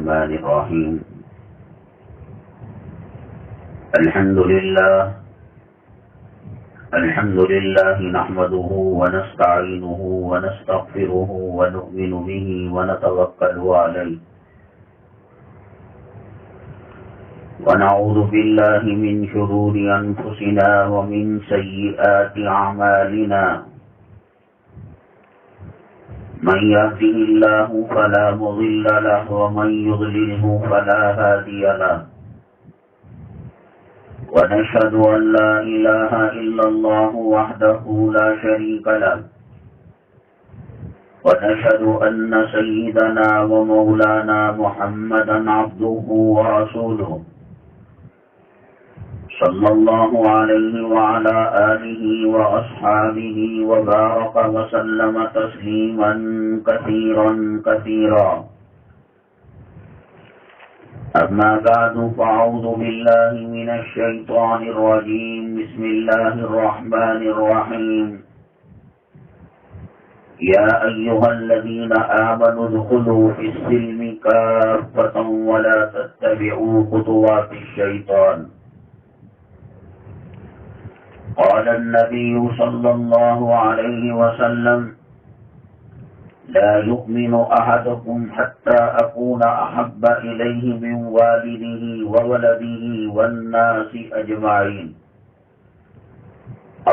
الرحمن الرحيم الحمد لله نحمده ونستعينه ونستغفره ونؤمن به ونتوكل عليه ونعوذ بالله من شرور أنفسنا ومن سيئات أعمالنا من يهده الله فلا مضل له ومن يضلله فلا هادي له ونشهد أن لا إله إلا الله وحده لا شريك له ونشهد أن سيدنا ومولانا محمدا عبده ورسوله صلى الله عليه وعلى آله وأصحابه وبارك وسلم تسليما كثيرا كثيرا أما بعد فأعوذ بالله من الشيطان الرجيم بسم الله الرحمن الرحيم يا أيها الذين آمنوا ادخلوا في السلم كافة ولا تتبعوا خطوات الشيطان قال النبي صلى الله عليه وسلم لا يؤمن أحدكم حتى أكون أحب إليه من والده وولده والناس أجمعين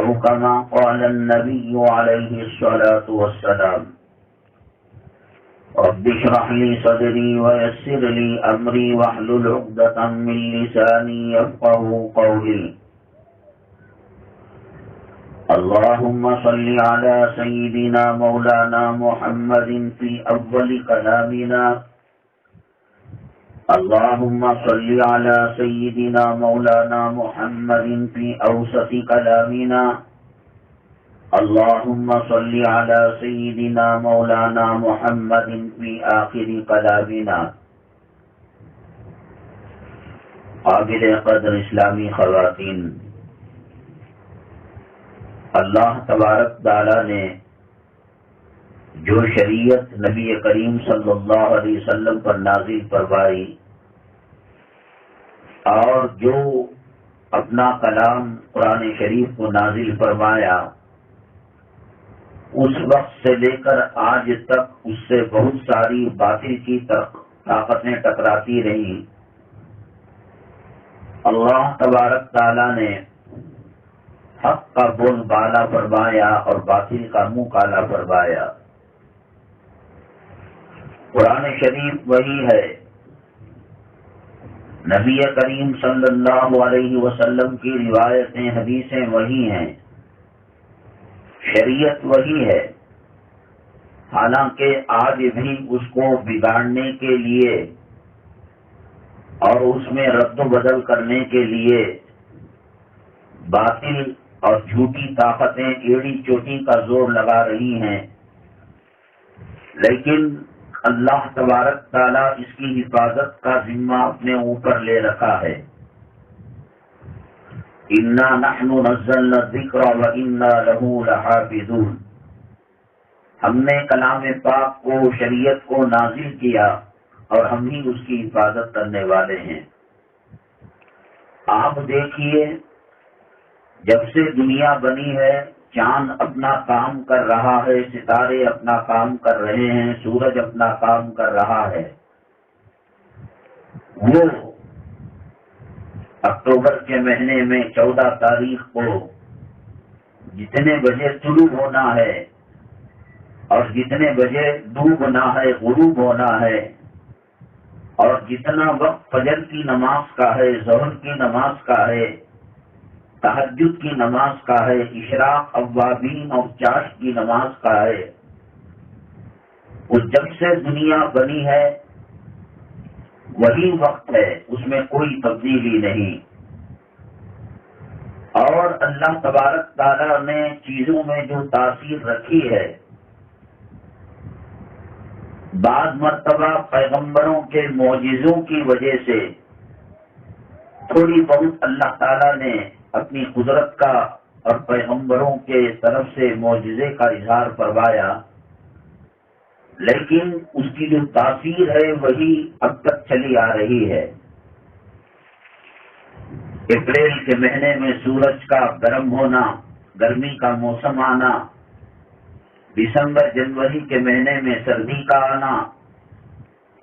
أو كما قال النبي عليه الصلاة والسلام رب اشرح لي صدري ويسر لي أمري واحلل عقدة من لساني يفقهوا قولي اللهم صل على سيدنا مولانا محمد في أول كلامنا اللهم صل على سيدنا مولانا محمد في أوسط كلامنا اللهم صل على سيدنا مولانا محمد في آخر كلامنا. قابل قدر اسلامی خواتین، اللہ تبارک تعالی نے جو شریعت نبی کریم صلی اللہ علیہ وسلم پر نازل فرمائی اور جو اپنا کلام قرآن شریف کو نازل فرمایا، اس وقت سے لے کر آج تک اس سے بہت ساری باطل کی طاقتیں ٹکراتی رہیں. اللہ تبارک تعالی نے حق کا بول بالا فرمایا اور باطل کا منہ کالا فرمایا. قرآن شریف وہی ہے، نبی کریم صلی اللہ علیہ وسلم کی روایتیں حدیثیں وہی ہیں، شریعت وہی ہے. حالانکہ آج بھی اس کو بگاڑنے کے لیے اور اس میں رد و بدل کرنے کے لیے باطل اور جھوٹی طاقتیں ایڑی چوٹی کا زور لگا رہی ہیں، لیکن اللہ تبارک تعالیٰ اس کی حفاظت کا ذمہ اپنے اوپر لے رکھا ہے. اِنَّا نَحْنُ نَزَّلْنَا الذِّكْرَ وَإِنَّا لَهُ لَحَافِظُونَ. ہم نے کلام پاک کو، شریعت کو نازل کیا اور ہم ہی اس کی حفاظت کرنے والے ہیں. آپ دیکھیے، جب سے دنیا بنی ہے چاند اپنا کام کر رہا ہے، ستارے اپنا کام کر رہے ہیں، سورج اپنا کام کر رہا ہے. وہ اکتوبر کے مہینے میں 14 تاریخ کو جتنے بجے طلوع ہونا ہے اور جتنے بجے ڈوب ہونا ہے، غروب ہونا ہے، اور جتنا وقت فجر کی نماز کا ہے، ظہر کی نماز کا ہے، تہجد کی نماز کا ہے، اشراق، اوابین اور چاشت کی نماز کا ہے، وہ جب سے دنیا بنی ہے وہی وقت ہے، اس میں کوئی تبدیلی نہیں. اور اللہ تبارک تعالیٰ نے چیزوں میں جو تاثیر رکھی ہے، بعض مرتبہ پیغمبروں کے معجزوں کی وجہ سے تھوڑی بہت اللہ تعالیٰ نے اپنی قدرت کا اور پیغمبروں کے طرف سے معجزے کا اظہار فرمایا. لیکن اس کی جو تاثیر ہے وہی اب تک چلی آ رہی ہے۔ اپریل کے مہینے میں سورج کا گرم ہونا، گرمی کا موسم آنا، دسمبر جنوری کے مہینے میں سردی کا آنا،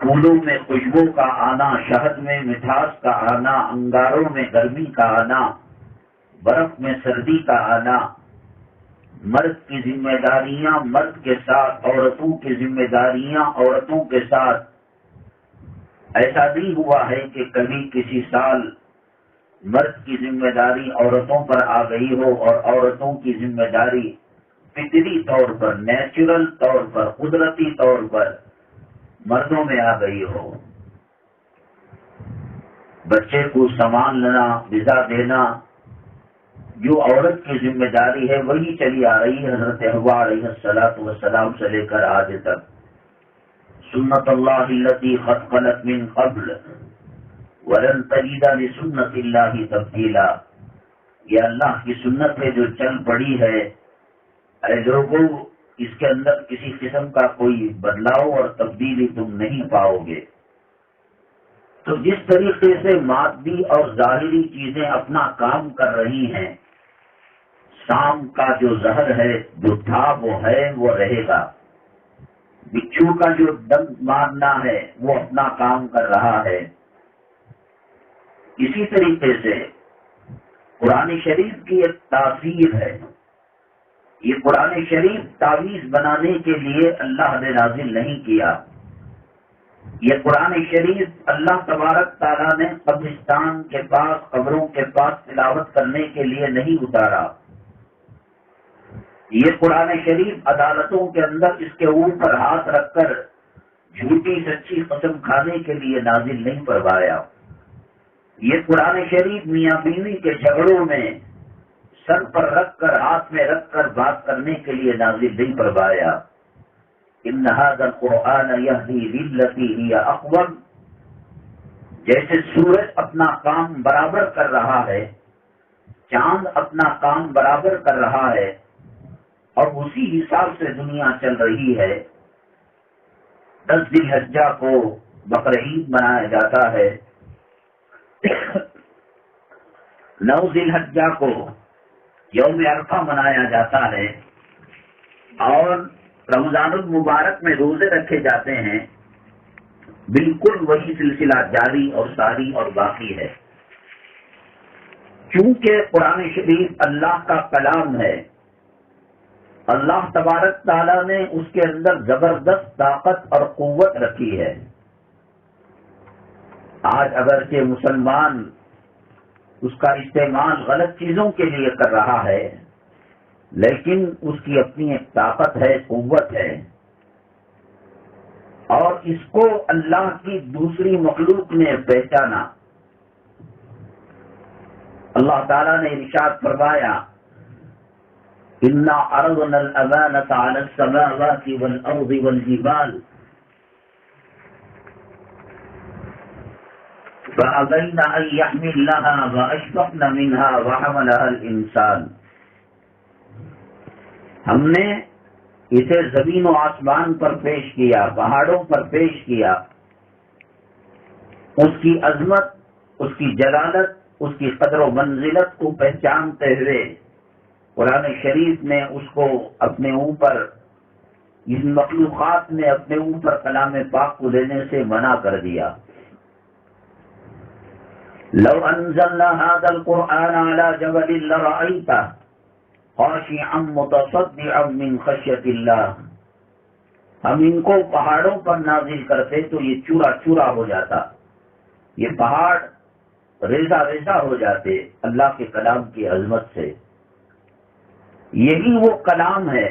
پھولوں میں خوشبو کا آنا، شہد میں مٹھاس کا آنا، انگاروں میں گرمی کا آنا، برف میں سردی کا آنا، مرد کی ذمہ داریاں مرد کے ساتھ، عورتوں کی ذمہ داریاں عورتوں کے ساتھ۔ ایسا نہیں ہوا ہے کہ کبھی کسی سال مرد کی ذمہ داری عورتوں پر آ گئی ہو اور عورتوں کی ذمہ داری فطری طور پر، نیچرل طور پر، قدرتی طور پر مردوں میں آ گئی ہو۔ بچے کو سنبھالنا، غذا دینا جو عورت کی ذمہ داری ہے وہی چلی آ رہی ہے حضرت حوا علیہ السلام سے لے کر آج تک۔ سنت اللہ التی قد خلت من قبل ولن تجد لسنت اللہ تبدیلا، یہ اللہ کی سنت ہے جو چل پڑی ہے، اے لوگوں اس کے اندر کسی قسم کا کوئی بدلاؤ اور تبدیلی تم نہیں پاؤ گے۔ تو جس طریقے سے مادی اور ظاہری چیزیں اپنا کام کر رہی ہیں، سام کا جو زہر ہے جو تھا وہ ہے، وہ رہے گا۔ بچھو کا جو ڈنک مارنا ہے وہ اپنا کام کر رہا ہے۔ اسی طریقے سے قرآن شریف کی ایک تاثیر ہے۔ یہ قرآن شریف تعویذ بنانے کے لیے اللہ نے نازل نہیں کیا، یہ قرآن شریف اللہ تبارک تعالیٰ نے قبرستان کے پاس، قبروں کے پاس تلاوت کرنے کے لیے نہیں اتارا، یہ قرآن شریف عدالتوں کے اندر اس کے اوپر ہاتھ رکھ کر جھوٹی سچی قسم کھانے کے لیے نازل نہیں فرمایا، یہ قرآن شریف میاں بیوی کے جھگڑوں میں سر پر رکھ کر، ہاتھ میں رکھ کر بات کرنے کے لیے نازل نہیں فرمایا۔ ان ھذا القرآن یہدی للتی ہی اقوم، جیسے سورج اپنا کام برابر کر رہا ہے، چاند اپنا کام برابر کر رہا ہے اور اسی حساب سے دنیا چل رہی ہے۔ 10 ذی الحجہ کو بقرعید منایا جاتا ہے، 9 ذی الحجہ کو یوم عرفہ منایا جاتا ہے، اور رمضان المبارک میں روزے رکھے جاتے ہیں۔ بالکل وہی سلسلہ جاری اور ساری اور باقی ہے، چونکہ قرآن شریف اللہ کا کلام ہے، اللہ تبارک تعالیٰ نے اس کے اندر زبردست طاقت اور قوت رکھی ہے۔ آج اگرچہ مسلمان اس کا استعمال غلط چیزوں کے لیے کر رہا ہے، لیکن اس کی اپنی ایک طاقت ہے، قوت ہے، اور اس کو اللہ کی دوسری مخلوق نے پہچانا۔ اللہ تعالیٰ نے ارشاد فرمایا اِنَّا عَرَضْنَا الْأَمَانَةَ عَلَى السَّمَاوَاتِ وَالْأَرْضِ وَالْجِبَالِ فَأَبَيْنَ أَن يَحْمِلْنَهَا وَأَشْفَقْنَ مِنْهَا وَحَمَلَهَا الْإِنسَانُ، ہم نے اسے زمین و آسمان پر پیش کیا، پہاڑوں پر پیش کیا، اس کی عظمت، اس کی جلالت، اس کی قدر و منزلت کو پہچانتے ہوئے قرآن شریف نے اس کو اپنے اوپر، اس مخلوقات نے اپنے اوپر کلام پاک کو لینے سے منع کر دیا۔ لو انزلنا هذا القرآن على جبل لرأيته خاشعا متصدعا من خشية الله، ہم ان کو پہاڑوں پر نازل کرتے تو یہ چورا چورا ہو جاتا، یہ پہاڑ ریزہ ریزہ ہو جاتے اللہ کے کلام کی عظمت سے۔ یہی وہ کلام ہے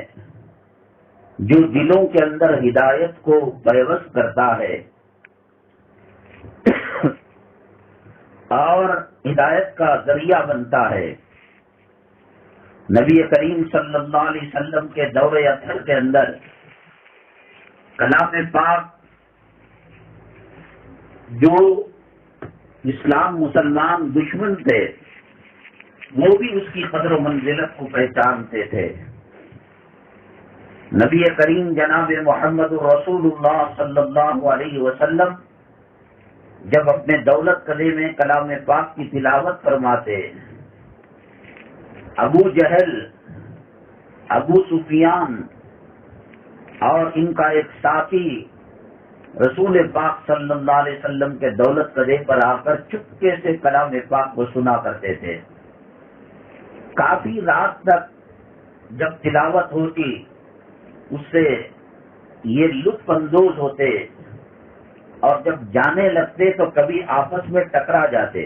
جو دلوں کے اندر ہدایت کو پیوست کرتا ہے اور ہدایت کا ذریعہ بنتا ہے۔ نبی کریم صلی اللہ علیہ وسلم کے دور اطہر کے اندر کلام پاک جو اسلام مسلمان دشمن تھے وہ بھی اس کی قدر و منزلت کو پہچانتے تھے۔ نبی کریم جناب محمد رسول اللہ صلی اللہ علیہ وسلم جب اپنے دولت قلعے میں کلام پاک کی تلاوت فرماتے، ابو جہل، ابو سفیان اور ان کا ایک ساتھی رسول پاک صلی اللہ علیہ وسلم کے دولت قلعے پر آ کر چپکے سے کلام پاک کو سنا کرتے تھے. کافی رات تک جب تلاوت ہوتی اس سے یہ لطف اندوز ہوتے، اور جب جانے لگتے تو کبھی آپس میں ٹکرا جاتے.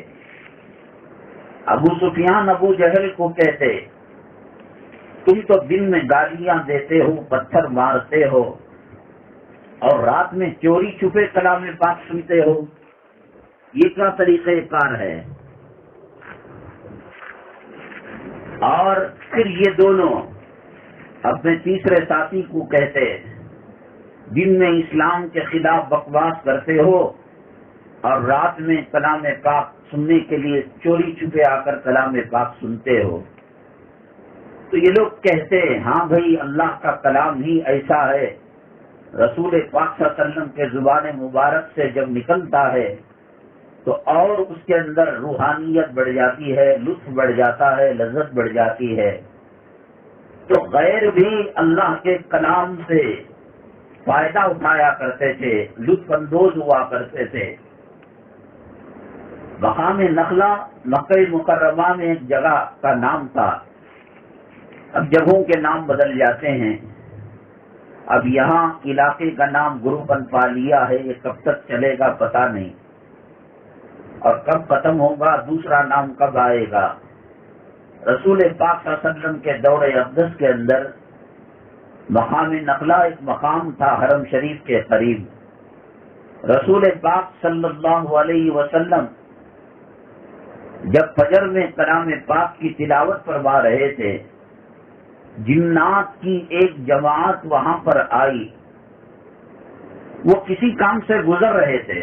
ابو سفیان ابو جہل کو کہتے، تم تو دن میں گالیاں دیتے ہو، پتھر مارتے ہو، اور رات میں چوری چھپے کلام پاک سنتے ہو، یہ کیا طریقہ کار ہے؟ اور پھر یہ دونوں اپنے تیسرے ساتھی کو کہتے، دن میں اسلام کے خلاف بکواس کرتے ہو اور رات میں کلام پاک سننے کے لیے چوری چھپے آ کر کلام پاک سنتے ہو. تو یہ لوگ کہتے ہیں ہاں بھائی، اللہ کا کلام ہی ایسا ہے، رسول پاک صلی اللہ علیہ وسلم کے زبان مبارک سے جب نکلتا ہے تو اور اس کے اندر روحانیت بڑھ جاتی ہے، لطف بڑھ جاتا ہے، لذت بڑھ جاتی ہے. تو غیر بھی اللہ کے کلام سے فائدہ اٹھایا کرتے تھے، لطف اندوز ہوا کرتے تھے. مقام نخلا مکہ مکرمہ میں ایک جگہ کا نام تھا، اب جگہوں کے نام بدل جاتے ہیں. اب یہاں علاقے کا نام گروپن پا لیا ہے، یہ کب تک چلے گا پتہ نہیں، اور کب ختم ہوگا، دوسرا نام کب آئے گا. رسول پاک صلی اللہ علیہ وسلم کے دور اقدس کے اندر مقام نخلا ایک مقام تھا حرم شریف کے قریب. رسول پاک صلی اللہ علیہ وسلم جب فجر میں کلام پاک کی تلاوت فرما رہے تھے، جنات کی ایک جماعت وہاں پر آئی. وہ کسی کام سے گزر رہے تھے،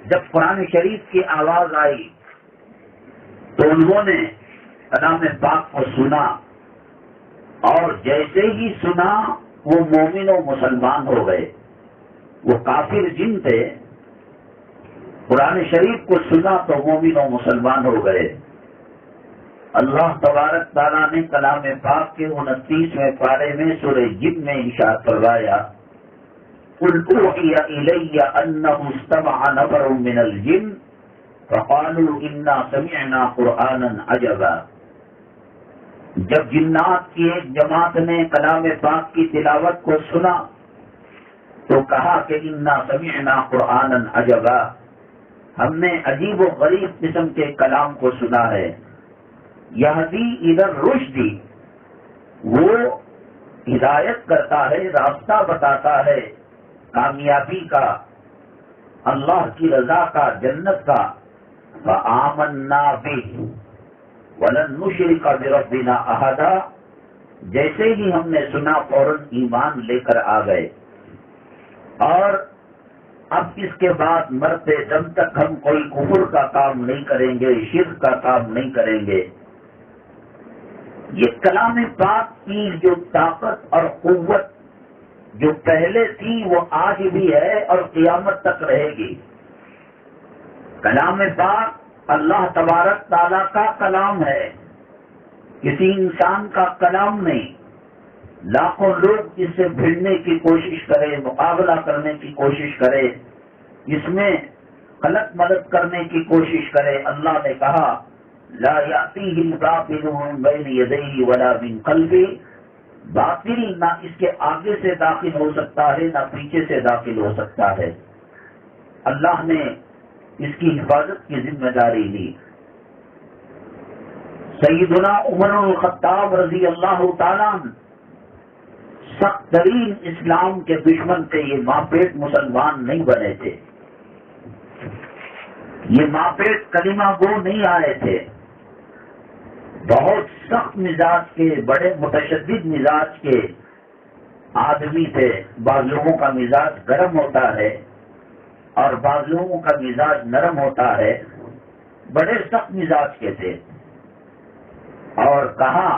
جب قرآن شریف کی آواز آئی تو انہوں نے کلام پاک کو سنا، اور جیسے ہی سنا وہ مومن و مسلمان ہو گئے. وہ کافر جن تھے، قرآن شریف کو سنا تو مومن و مسلمان ہو گئے. اللہ تبارک تعالیٰ نے کلام پاک کے 29ویں پارے میں سورہ جن میں ارشاد فرمایا، قُلْ أُوحِيَ إِلَيَّ أَنَّهُ اسْتَمَعَ نَفَرٌ مِّنَ الْجِنِّ فَقَالُوا إِنَّا سَمِعْنَا قُرْآنًا عَجَبًا. جب جنات کی ایک جماعت نے کلام پاک کی تلاوت کو سنا تو کہا کہ انا سمعنا قرآنا عجبا، ہم نے عجیب و غریب قسم کے کلام کو سنا ہے. یہدی الی الرشد، وہ ہدایت کرتا ہے، راستہ بتاتا ہے کامیابی کا، اللہ کی رضا کا، جنت کا. فآمنا بہ وَلَن نُشْرِكَ بِرَبِّنَا أَحَدًا، جیسے ہی ہم نے سنا فوراً ایمان لے کر آ گئے، اور اب اس کے بعد مرتے دم تک ہم کوئی کفر کا کام نہیں کریں گے، شرک کا کام نہیں کریں گے. یہ کلام پاک کی جو طاقت اور قوت جو پہلے تھی وہ آج بھی ہے اور قیامت تک رہے گی. کلام پاک اللہ تبارک تعالیٰ کا کلام ہے، کسی انسان کا کلام نہیں. لاکھوں لوگ اس سے بھیڑنے کی کوشش کرے، مقابلہ کرنے کی کوشش کرے، اس میں غلط مدد کرنے کی کوشش کرے. اللہ نے کہا لا یأتیہ الباطل من بین یدیہ ولا من خلفہ، باطل نہ اس کے آگے سے داخل ہو سکتا ہے نہ پیچھے سے داخل ہو سکتا ہے. اللہ نے اس کی حفاظت کی ذمہ داری لی. سیدنا عمر الخطاب رضی اللہ تعالیٰ سخت ترین اسلام کے دشمن تھے. یہ ماں پیٹ مسلمان نہیں بنے تھے، یہ ماں پیٹ کلمہ گو نہیں آئے تھے. بہت سخت مزاج کے، بڑے متشدد مزاج کے آدمی تھے. بعض لوگوں کا مزاج گرم ہوتا ہے اور بعض لوگوں کا مزاج نرم ہوتا ہے. بڑے سخت مزاج کے تھے. اور کہا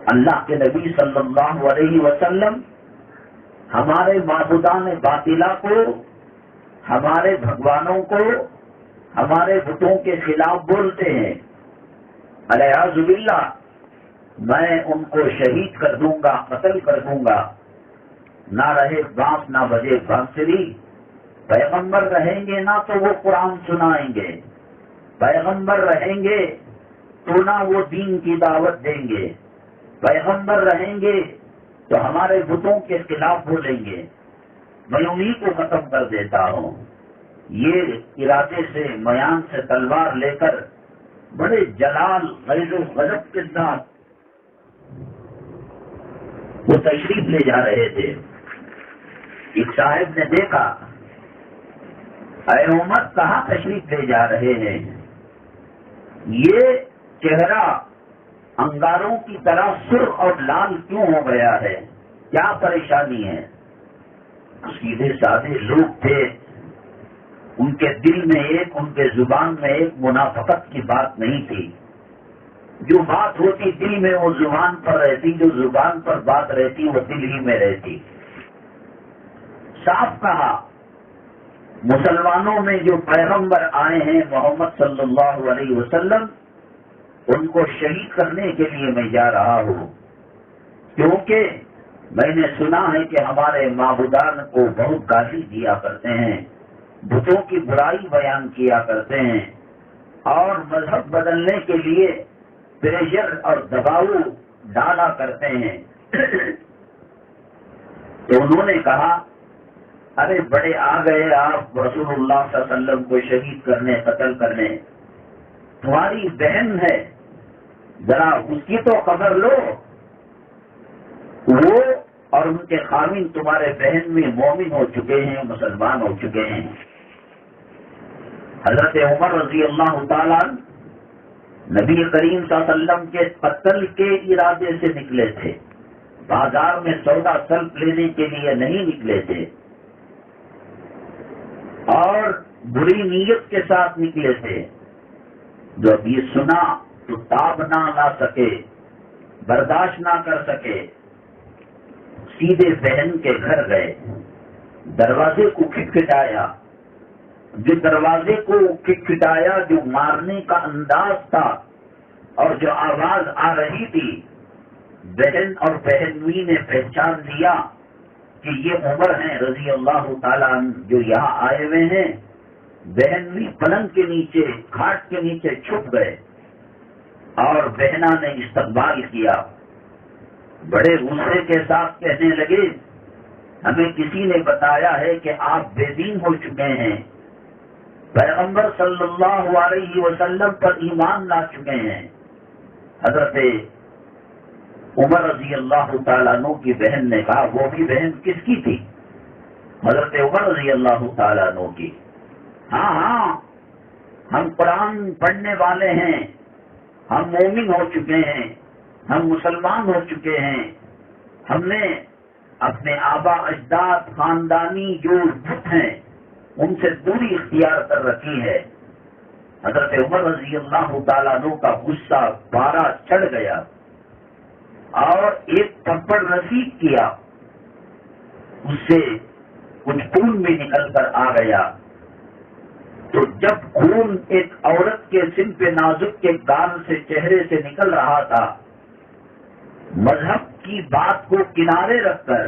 اللہ کے نبی صلی اللہ علیہ وسلم ہمارے معبودان باطلہ کو، ہمارے بھگوانوں کو، ہمارے بتوں کے خلاف بولتے ہیں، الیاذ باللہ میں ان کو شہید کر دوں گا، قتل کر دوں گا، نہ رہے بانس نہ بجے بانسری، پیغمبر رہیں گے نہ تو وہ قرآن سنائیں گے، پیغمبر رہیں گے تو نہ وہ دین کی دعوت دیں گے، پیغمبر رہیں گے تو ہمارے بتوں کے خلاف بولیں گے، میں انہیں کو ختم کر دیتا ہوں۔ یہ ارادے سے میان سے تلوار لے کر بڑے جلال غیظ و غضب کے ساتھ وہ تشریف لے جا رہے تھے۔ ایک صاحب نے دیکھا، اے عمر کہاں تشریف لے جا رہے ہیں؟ یہ چہرہ انگاروں کی طرح سرخ اور لال کیوں ہو گیا ہے؟ کیا پریشانی ہے؟ سیدھے سادے لوگ تھے، ان کے دل میں ایک، ان کے زبان میں ایک منافقت کی بات نہیں تھی۔ جو بات ہوتی دل میں وہ زبان پر رہتی، جو زبان پر بات رہتی وہ دل ہی میں رہتی۔ صاف کہا، مسلمانوں میں جو پیغمبر آئے ہیں محمد صلی اللہ علیہ وسلم، ان کو شہید کرنے کے لیے میں جا رہا ہوں، کیونکہ میں نے سنا ہے کہ ہمارے معبودان کو بہت گالی دیا کرتے ہیں، بتوں کی برائی بیان کیا کرتے ہیں، اور مذہب بدلنے کے لیے پریشر اور دباؤ ڈالا کرتے ہیں۔ تو انہوں نے کہا، ارے بڑے آ گئے آپ رسول اللہ صلی اللہ علیہ وسلم کو شہید کرنے، قتل کرنے، تمہاری بہن ہے، ذرا اس کی تو خبر لو، وہ اور ان کے خاوند تمہارے بہن میں مومن ہو چکے ہیں، مسلمان ہو چکے ہیں۔ حضرت عمر رضی اللہ تعالیٰ نبی کریم صلی اللہ علیہ وسلم کے قتل کے ارادے سے نکلے تھے، بازار میں سودا سلف لینے کے لیے نہیں نکلے تھے، اور بری نیت کے ساتھ نکلے تھے۔ جب یہ سنا تو تاب نہ لا سکے، برداشت نہ کر سکے، سیدھے بہن کے گھر گئے، دروازے کو کھٹکھٹایا۔ جو دروازے کو کھٹکھٹایا، جو مارنے کا انداز تھا اور جو آواز آ رہی تھی، بہن اور بہنوئی نے پہچان لیا کہ یہ عمر ہیں رضی اللہ تعالیٰ عنہ جو یہاں آئے ہوئے ہیں۔ بہنوئی پلنگ کے نیچے، کھاٹ کے نیچے چھپ گئے، اور بہنا نے استقبال کیا، بڑے غصے کے ساتھ کہنے لگے، ہمیں کسی نے بتایا ہے کہ آپ بے دین ہو چکے ہیں، پیغمبر صلی اللہ علیہ وسلم پر ایمان لا چکے ہیں۔ حضرت عمر رضی اللہ تعالیٰ عنہ کی بہن نے کہا، وہ بھی بہن کس کی تھی؟ حضرت عمر رضی اللہ تعالیٰ عنہ کی۔ ہاں ہاں، ہم قرآن پڑھنے والے ہیں، ہم مومن ہو چکے ہیں، ہم مسلمان ہو چکے ہیں، ہم نے اپنے آبا اجداد خاندانی جو بت ہیں ان سے دوری اختیار کر رکھی ہے۔ حضرت عمر رضی اللہ تعالیٰ عنہ کا غصہ پارا چڑھ گیا اور ایک تھپڑ رسید کیا، اس سے کچھ خون بھی نکل کر آ گیا۔ تو جب خون ایک عورت کے سن پہ نازک کے گال سے، چہرے سے نکل رہا تھا، مذہب کی بات کو کنارے رکھ کر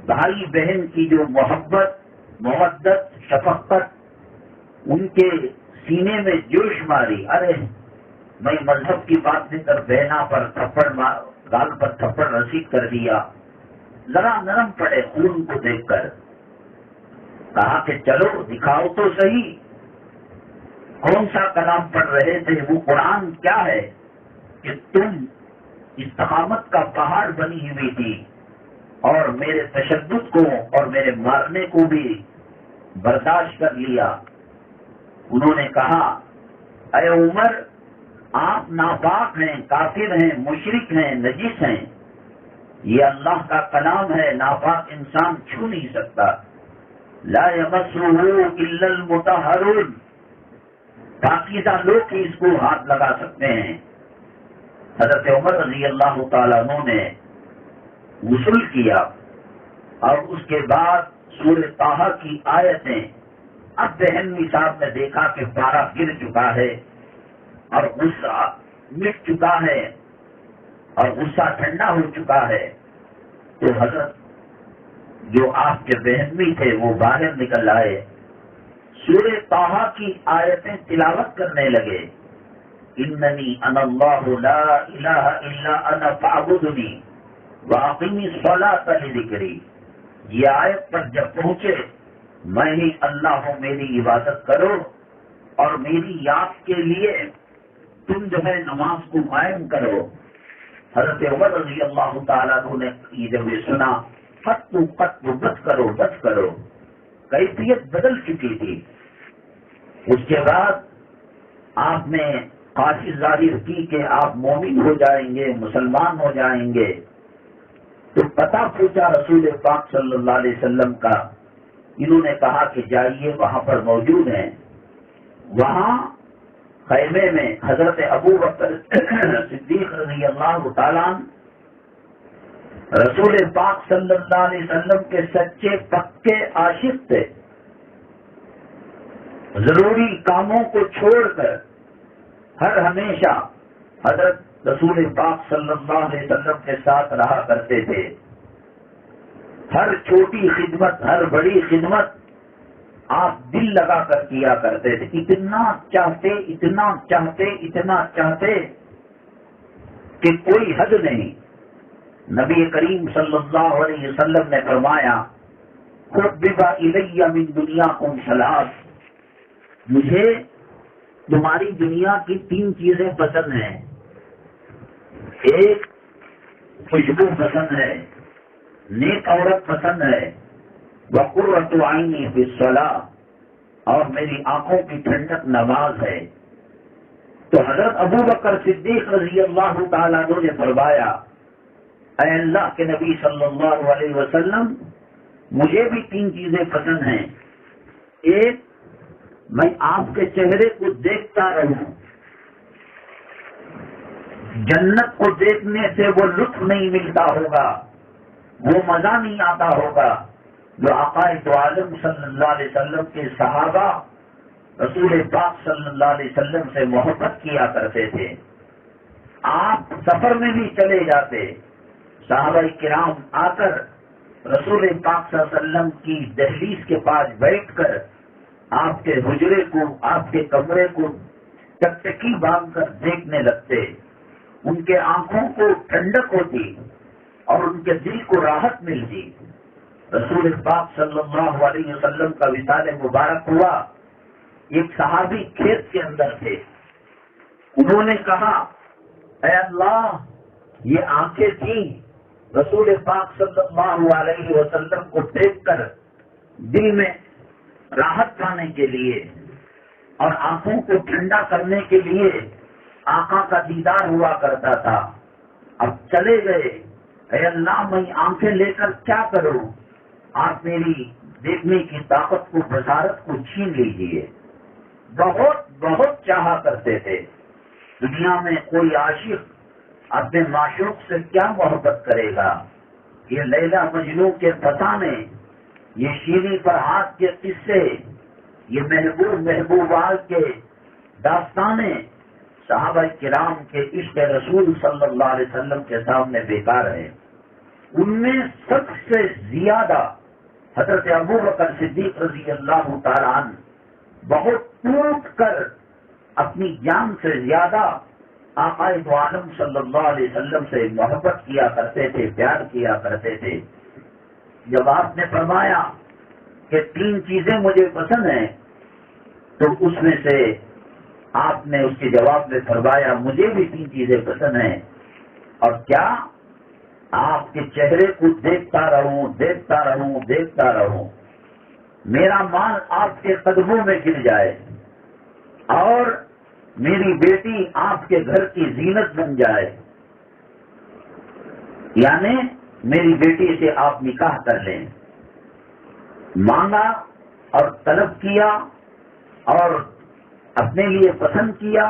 بھائی بہن کی جو محبت، مودت، شفقت ان کے سینے میں جوش ماری، ارے میں مذہب کی بات لے کر بہنا پر تھپڑ گال پر تھپڑ رسید کر دیا، ذرا نرم پڑے خون کو دیکھ کر۔ کہا کہ چلو دکھاؤ تو صحیح، کون سا کلام پڑھ رہے تھے؟ وہ قرآن کیا ہے کہ تم استقامت کا پہاڑ بنی ہوئی تھی اور میرے تشدد کو اور میرے مارنے کو بھی برداشت کر لیا۔ انہوں نے کہا، اے عمر آپ ناپاک ہیں، کافر ہیں، مشرک ہیں، نجس ہیں، یہ اللہ کا کلام ہے، ناپاک انسان چھو نہیں سکتا، لا یمسہ الا المطہرون، پاکیزہ لوگ ہی اس کو ہاتھ لگا سکتے ہیں۔ حضرت عمر رضی اللہ تعالیٰ عنہ نے غسل کیا اور اس کے بعد سورہ طٰہٰ کی آیتیں، اب بہنوی صاحب نے دیکھا کہ پارا گر چکا ہے اور غصہ مٹ چکا ہے اور غصہ ٹھنڈا ہو چکا ہے، تو حضرت جو آپ کے بہنوی تھے وہ باہر نکل آئے، سورہ طٰہٰ کی آیتیں تلاوت کرنے لگے، اننی انا اللہ لا الہ الا انا فاعبدنی واقم الصلاۃ لذکری۔ یہ آیت پر جب پہنچے، میں ہی اللہ ہوں، میری عبادت کرو اور میری یاد کے لیے تم جو ہے نماز کو قائم کرو۔ حضرت عمر رضی اللہ تعالیٰ عنہ نے جب یہ سنا، قط بت کرو بت کرو، کیفیت بدل چکی تھی۔ اس کے بعد آپ نے خواہش ظاہر کی کہ آپ مومن ہو جائیں گے، مسلمان ہو جائیں گے، تو پتہ پوچھا رسول پاک صلی اللہ علیہ وسلم کا، انہوں نے کہا کہ جائیے وہاں پر موجود ہیں۔ وہاں خیمے میں حضرت ابو بکر صدیق رضی اللہ تعالیٰ رسول پاک صلی اللہ علیہ وسلم کے سچے پکے عاشق تھے، ضروری کاموں کو چھوڑ کر ہر ہمیشہ حضرت رسول پاک صلی اللہ علیہ وسلم کے ساتھ رہا کرتے تھے۔ ہر چھوٹی خدمت، ہر بڑی خدمت آپ دل لگا کر کیا کرتے تھے، اتنا چاہتے اتنا چاہتے اتنا چاہتے کہ کوئی حد نہیں۔ نبی کریم صلی اللہ علیہ وسلم نے فرمایا، حبب الی من دنیاکم ثلاث، مجھے تمہاری دنیا کی 3 چیزیں پسند ہیں، ایک خوشبو پسند ہے، نیک عورت پسند ہے، وقرۃ عینی فی الصلاۃ، اور میری آنکھوں کی ٹھنڈک نماز ہے۔ تو حضرت ابو بکر صدیق رضی اللہ تعالیٰ عنہ نے فرمایا، اے اللہ کے نبی صلی اللہ علیہ وسلم، مجھے بھی 3 چیزیں پسند ہیں، ایک میں آپ کے چہرے کو دیکھتا رہوں، جنت کو دیکھنے سے وہ لطف نہیں ملتا ہوگا، وہ مزہ نہیں آتا ہوگا جو آقا دو عالم صلی اللہ علیہ وسلم کے صحابہ رسول پاک صلی اللہ علیہ وسلم سے محبت کیا کرتے تھے۔ آپ سفر میں بھی چلے جاتے، صحابہ کرام آ کر رسول پاک صلی اللہ علیہ وسلم کی دہلیز کے پاس بیٹھ کر آپ کے حجرے کو، آپ کے کمرے کو ٹکٹکی باندھ کر دیکھنے لگتے، ان کے آنکھوں کو ٹھنڈک ہوتی اور ان کے دل کو راحت ملتی۔ رسول پاک صلی اللہ علیہ وسلم کا وصال مبارک ہوا، ایک صحابی کھیت کے اندر تھے، انہوں نے کہا، اے اللہ، یہ آنکھیں تھیں رسول پاک صلی اللہ علیہ وسلم کو دیکھ کر دل میں راحت پانے کے لیے اور آنکھوں کو ٹھنڈا کرنے کے لیے آقا کا دیدار ہوا کرتا تھا، اب چلے گئے، اے اللہ میں آنکھیں لے کر کیا کروں، آپ میری دیکھنے کی طاقت کو، بصارت کو چھین لیجیے۔ بہت بہت چاہا کرتے تھے۔ دنیا میں کوئی عاشق اپنے معشوق سے کیا محبت کرے گا؟ یہ لیلا مجنوں کے فسانے، یہ شیریں فرحات کے قصے، یہ محبوبات کے داستانیں صحابہ کرام کے عشق رسول صلی اللہ علیہ وسلم کے سامنے بیکار ہے۔ ان میں سب سے زیادہ حضرت ابو بکر صدیق رضی اللہ تعالیٰ عنہ بہت ٹوٹ کر اپنی جان سے زیادہ آقا دو عالم صلی اللہ علیہ وسلم سے محبت کیا کرتے تھے، پیار کیا کرتے تھے۔ جب آپ نے فرمایا کہ 3 چیزیں مجھے پسند ہیں، تو اس میں سے آپ نے اس کے جواب میں فرمایا، مجھے بھی 3 چیزیں پسند ہیں، اور کیا؟ آپ کے چہرے کو دیکھتا رہوں، دیکھتا رہوں، دیکھتا رہوں، میرا مال آپ کے قدموں میں گر جائے اور میری بیٹی آپ کے گھر کی زینت بن جائے، یعنی میری بیٹی سے آپ نکاح کر لیں۔ مانگا اور طلب کیا اور اپنے لیے پسند کیا،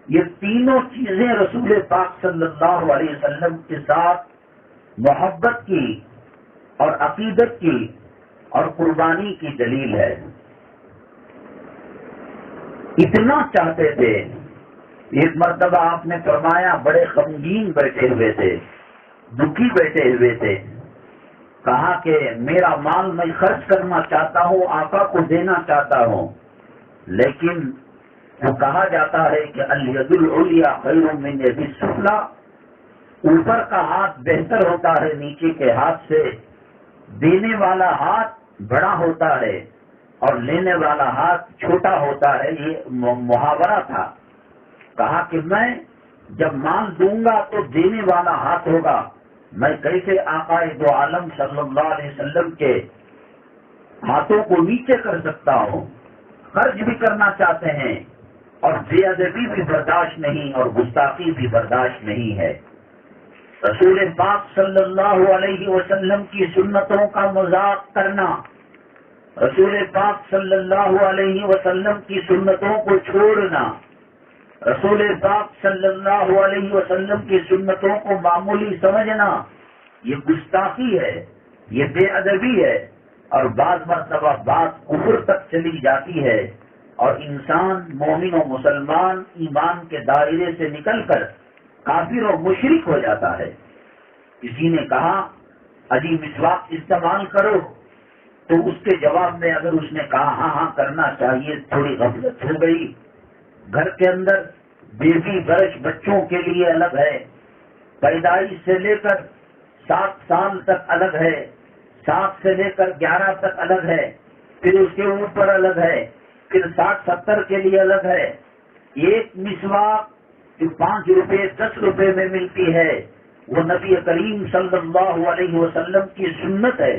یہ تینوں چیزیں رسول پاک صلی اللہ علیہ وسلم کے ساتھ محبت کی اور عقیدت کی اور قربانی کی دلیل ہے. اتنا چاہتے تھے. ایک مرتبہ آپ نے فرمایا بڑے غمگین بیٹھے ہوئے تھے, دکھی بیٹھے ہوئے تھے. کہا کہ میرا مال میں خرچ کرنا چاہتا ہوں, آقا کو دینا چاہتا ہوں, لیکن وہ کہا جاتا ہے کہ الید العلیٰ خیر من ید السفلی, اوپر کا ہاتھ بہتر ہوتا ہے نیچے کے ہاتھ سے. دینے والا ہاتھ بڑا ہوتا ہے اور لینے والا ہاتھ چھوٹا ہوتا ہے. یہ محاورہ تھا. کہا کہ میں جب مال دوں گا تو دینے والا ہاتھ ہوگا, میں کیسے آقا دو عالم صلی اللہ علیہ وسلم کے ہاتھوں کو نیچے کر سکتا ہوں. خرچ بھی کرنا چاہتے ہیں اور بے ادبی بھی برداشت نہیں اور گستاخی بھی برداشت نہیں ہے. رسول پاک صلی اللہ علیہ وسلم کی سنتوں کا مذاق کرنا, رسول پاک صلی اللہ علیہ وسلم کی سنتوں کو چھوڑنا, رسول پاک صلی اللہ علیہ وسلم کی سنتوں کو معمولی سمجھنا, یہ گستاخی ہے, یہ بے ادبی ہے, اور بعض مرتبہ بات کفر تک چلی جاتی ہے اور انسان مومن و مسلمان ایمان کے دائرے سے نکل کر کافر و مشرک ہو جاتا ہے. کسی نے کہا اجی مسواک استعمال کرو, تو اس کے جواب میں اگر اس نے کہا ہاں ہاں کرنا چاہیے, تھوڑی غفلت ہو گئی. گھر کے اندر بیوی برش بچوں کے لیے الگ ہے, پیدائش سے لے کر 7 سال تک الگ ہے, 7 سے لے کر 11 تک الگ ہے, پھر اس کے اوپر الگ ہے, پھر 60-70 کے لیے الگ ہے. ایک مسواک جو 5 روپے 10 روپے میں ملتی ہے وہ نبی کریم صلی اللہ علیہ وسلم کی سنت ہے,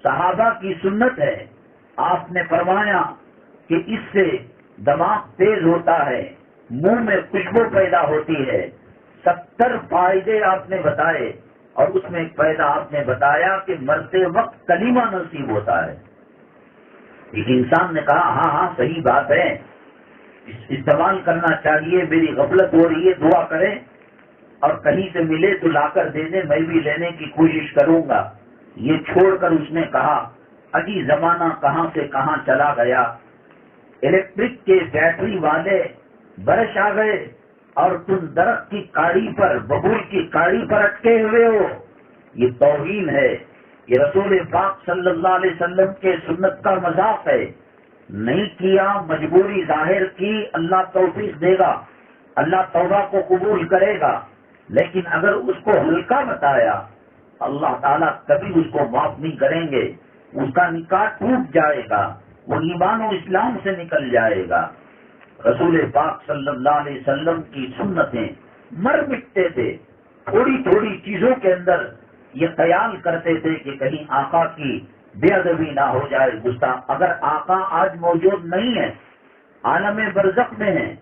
صحابہ کی سنت ہے. آپ نے فرمایا کہ اس سے دماغ تیز ہوتا ہے, منہ میں خوشبو پیدا ہوتی ہے. 70 فائدے آپ نے بتائے اور اس میں ایک فائدہ آپ نے بتایا کہ مرتے وقت کلمہ نصیب ہوتا ہے. ایک انسان نے کہا ہاں ہاں صحیح بات ہے, استعمال کرنا چاہیے, میری غفلت ہو رہی ہے, دعا کریں اور کہیں سے ملے تو لا کر دے دیں, میں بھی لینے کی کوشش کروں گا. یہ چھوڑ کر اس نے کہا اجی زمانہ کہاں سے کہاں چلا گیا, الیکٹرک کے بیٹری والے برش آ گئے اور تم درخت کی کاڑی پر, ببول کی کاڑی پر اٹکے ہوئے ہو. یہ توہین ہے, یہ رسول پاک صلی اللہ علیہ وسلم کے سنت کا مذاق ہے. نہیں کیا, مجبوری ظاہر کی, اللہ توفیق دے گا, اللہ توبہ کو قبول کرے گا. لیکن اگر اس کو ہلکا بتایا, اللہ تعالیٰ کبھی اس کو معاف نہیں کریں گے. اس کا نکاح ٹوٹ جائے گا, وہ ایمان و اسلام سے نکل جائے گا. رسول پاک صلی اللہ علیہ وسلم کی سنتیں مر مٹتے تھے. تھوڑی تھوڑی چیزوں کے اندر یہ خیال کرتے تھے کہ کہیں آقا کی بے ادبی نہ ہو جائے, گستاخ. اگر آقا آج موجود نہیں ہے, عالم برزخ میں ہیں,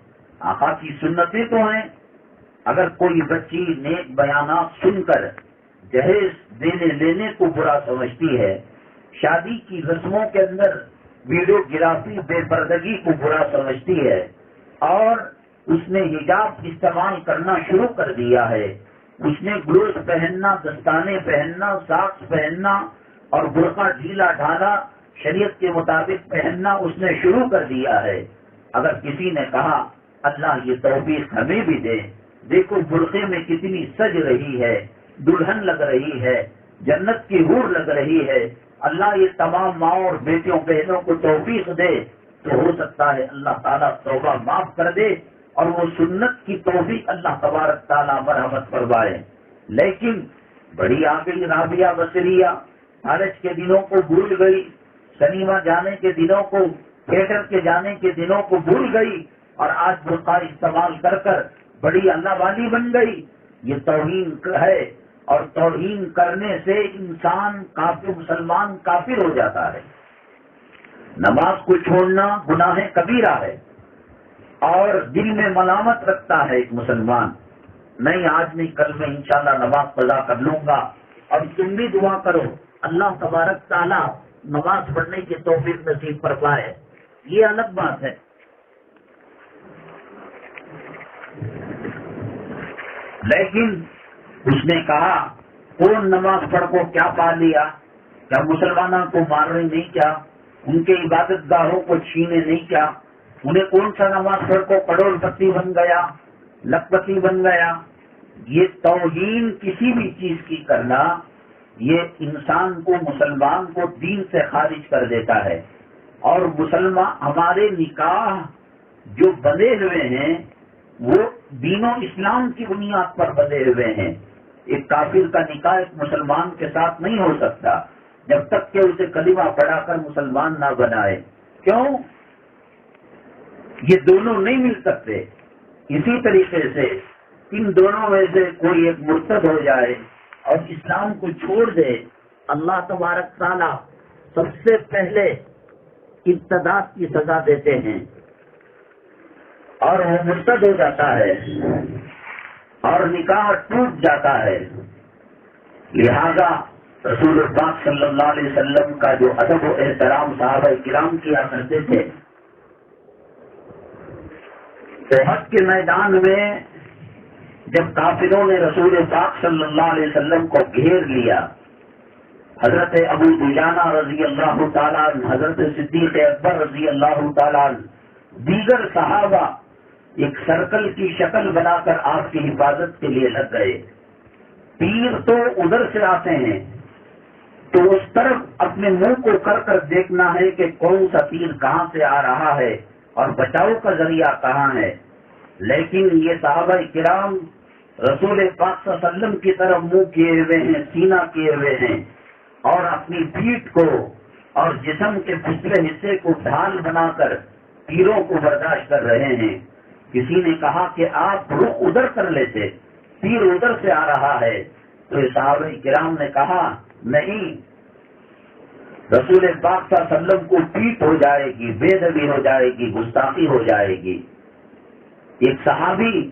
آقا کی سنتیں تو ہیں. اگر کوئی بچی نیک بیانات سن کر جہیز دینے لینے کو برا سمجھتی ہے, شادی کی رسموں کے اندر ویڈیوگرافی بے پردگی کو برا سمجھتی ہے, اور اس نے حجاب استعمال کرنا شروع کر دیا ہے, اس نے گلوز پہننا, دستانے پہننا, ساکس پہننا اور برقع ڈھیلا ڈھالا شریعت کے مطابق پہننا اس نے شروع کر دیا ہے. اگر کسی نے کہا اللہ یہ توفیق ہمیں بھی دے, دیکھو برقعے میں کتنی سج رہی ہے, دلہن لگ رہی ہے, جنت کی حور لگ رہی ہے, اللہ یہ تمام ماؤں اور بیٹیوں بہنوں کو توفیق دے, تو ہو سکتا ہے اللہ تعالیٰ توبہ معاف کر دے اور وہ سنت کی توفیق اللہ تبارک تعالیٰ مرحمت فرمائے. لیکن بڑی آ گئی رابعہ بصریہ, کالج کے دنوں کو بھول گئی, سنیما جانے کے دنوں کو, تھیٹر کے جانے کے دنوں کو بھول گئی, اور آج برقع استعمال کر کر بڑی اللہ والی بن گئی. یہ توہین ہے, اور توہین کرنے سے انسان کافر, مسلمان کافر ہو جاتا ہے. نماز کو چھوڑنا گناہ کبیرہ ہے, اور دل میں ملامت رکھتا ہے ایک مسلمان, نہیں آج نہیں کل میں انشاءاللہ نماز قضا کر لوں گا. اور تم بھی دعا کرو اللہ تبارک تعالیٰ نماز پڑھنے کی توفیق نصیب فرمائے. یہ الگ بات ہے. لیکن اس نے کہا کون نماز پڑھ کو کیا پا لیا؟ کیا مسلمانوں کو مارنے نہیں کیا؟ ان کے عبادت گاہوں کو چھینے نہیں کیا؟ انہیں کون سا نماز پڑھ کو کروڑ پتی بن گیا، لکھپتی بن گیا؟ یہ توہین کسی بھی چیز کی کرنا یہ انسان کو، مسلمان کو دین سے خارج کر دیتا ہے۔ اور مسلمان ہمارے نکاح جو بندے ہوئے ہیں وہ دین و اسلام کی بنیاد پر بندے ہوئے ہیں۔ ایک کافر کا نکاح ایک مسلمان کے ساتھ نہیں ہو سکتا جب تک کہ اسے کلمہ پڑھا کر مسلمان نہ بنائے۔ کیوں؟ یہ دونوں نہیں مل سکتے۔ اسی طریقے سے ان دونوں میں سے کوئی ایک مرتد ہو جائے اور اسلام کو چھوڑ دے، اللہ تبارک تعالیٰ سب سے پہلے ارتداد کی سزا دیتے ہیں اور وہ مرتد ہو جاتا ہے اور نکاح ٹوٹ جاتا ہے۔ لہذا رسول پاک صلی اللہ علیہ وسلم کا جو ادب و احترام صحابہ کرام کیا کرتے تھے، احد کے میدان میں جب کافروں نے رسول پاک صلی اللہ علیہ وسلم کو گھیر لیا، حضرت ابو دجانہ رضی اللہ تعالیٰ عنہ، حضرت صدیق اکبر رضی اللہ تعالیٰ عنہ، دیگر صحابہ ایک سرکل کی شکل بنا کر آپ کی حفاظت کے لیے لگ گئے۔ تیر تو ادھر سے آتے ہیں تو اس طرف اپنے منہ کو کر کر دیکھنا ہے کہ کون سا تیر کہاں سے آ رہا ہے اور بچاؤ کا ذریعہ کہاں ہے۔ لیکن یہ صحابہ کرام رسول پاک صلی اللہ علیہ وسلم کی طرف منہ کیے ہوئے ہیں، سینہ کیے ہوئے ہیں اور اپنی پیٹھ کو اور جسم کے پچھلے حصے کو ڈھال بنا کر تیروں کو برداشت کر رہے ہیں۔ کسی نے کہا کہ آپ رخ ادھر کر لیتے، تیر ادھر سے آ رہا ہے، تو صحابہ کرام نے کہا نہیں، رسول پاک صلی اللہ علیہ وسلم کو پیٹ ہو جائے گی، بے ادبی ہو جائے گی، گستاخی ہو جائے گی۔ ایک صحابی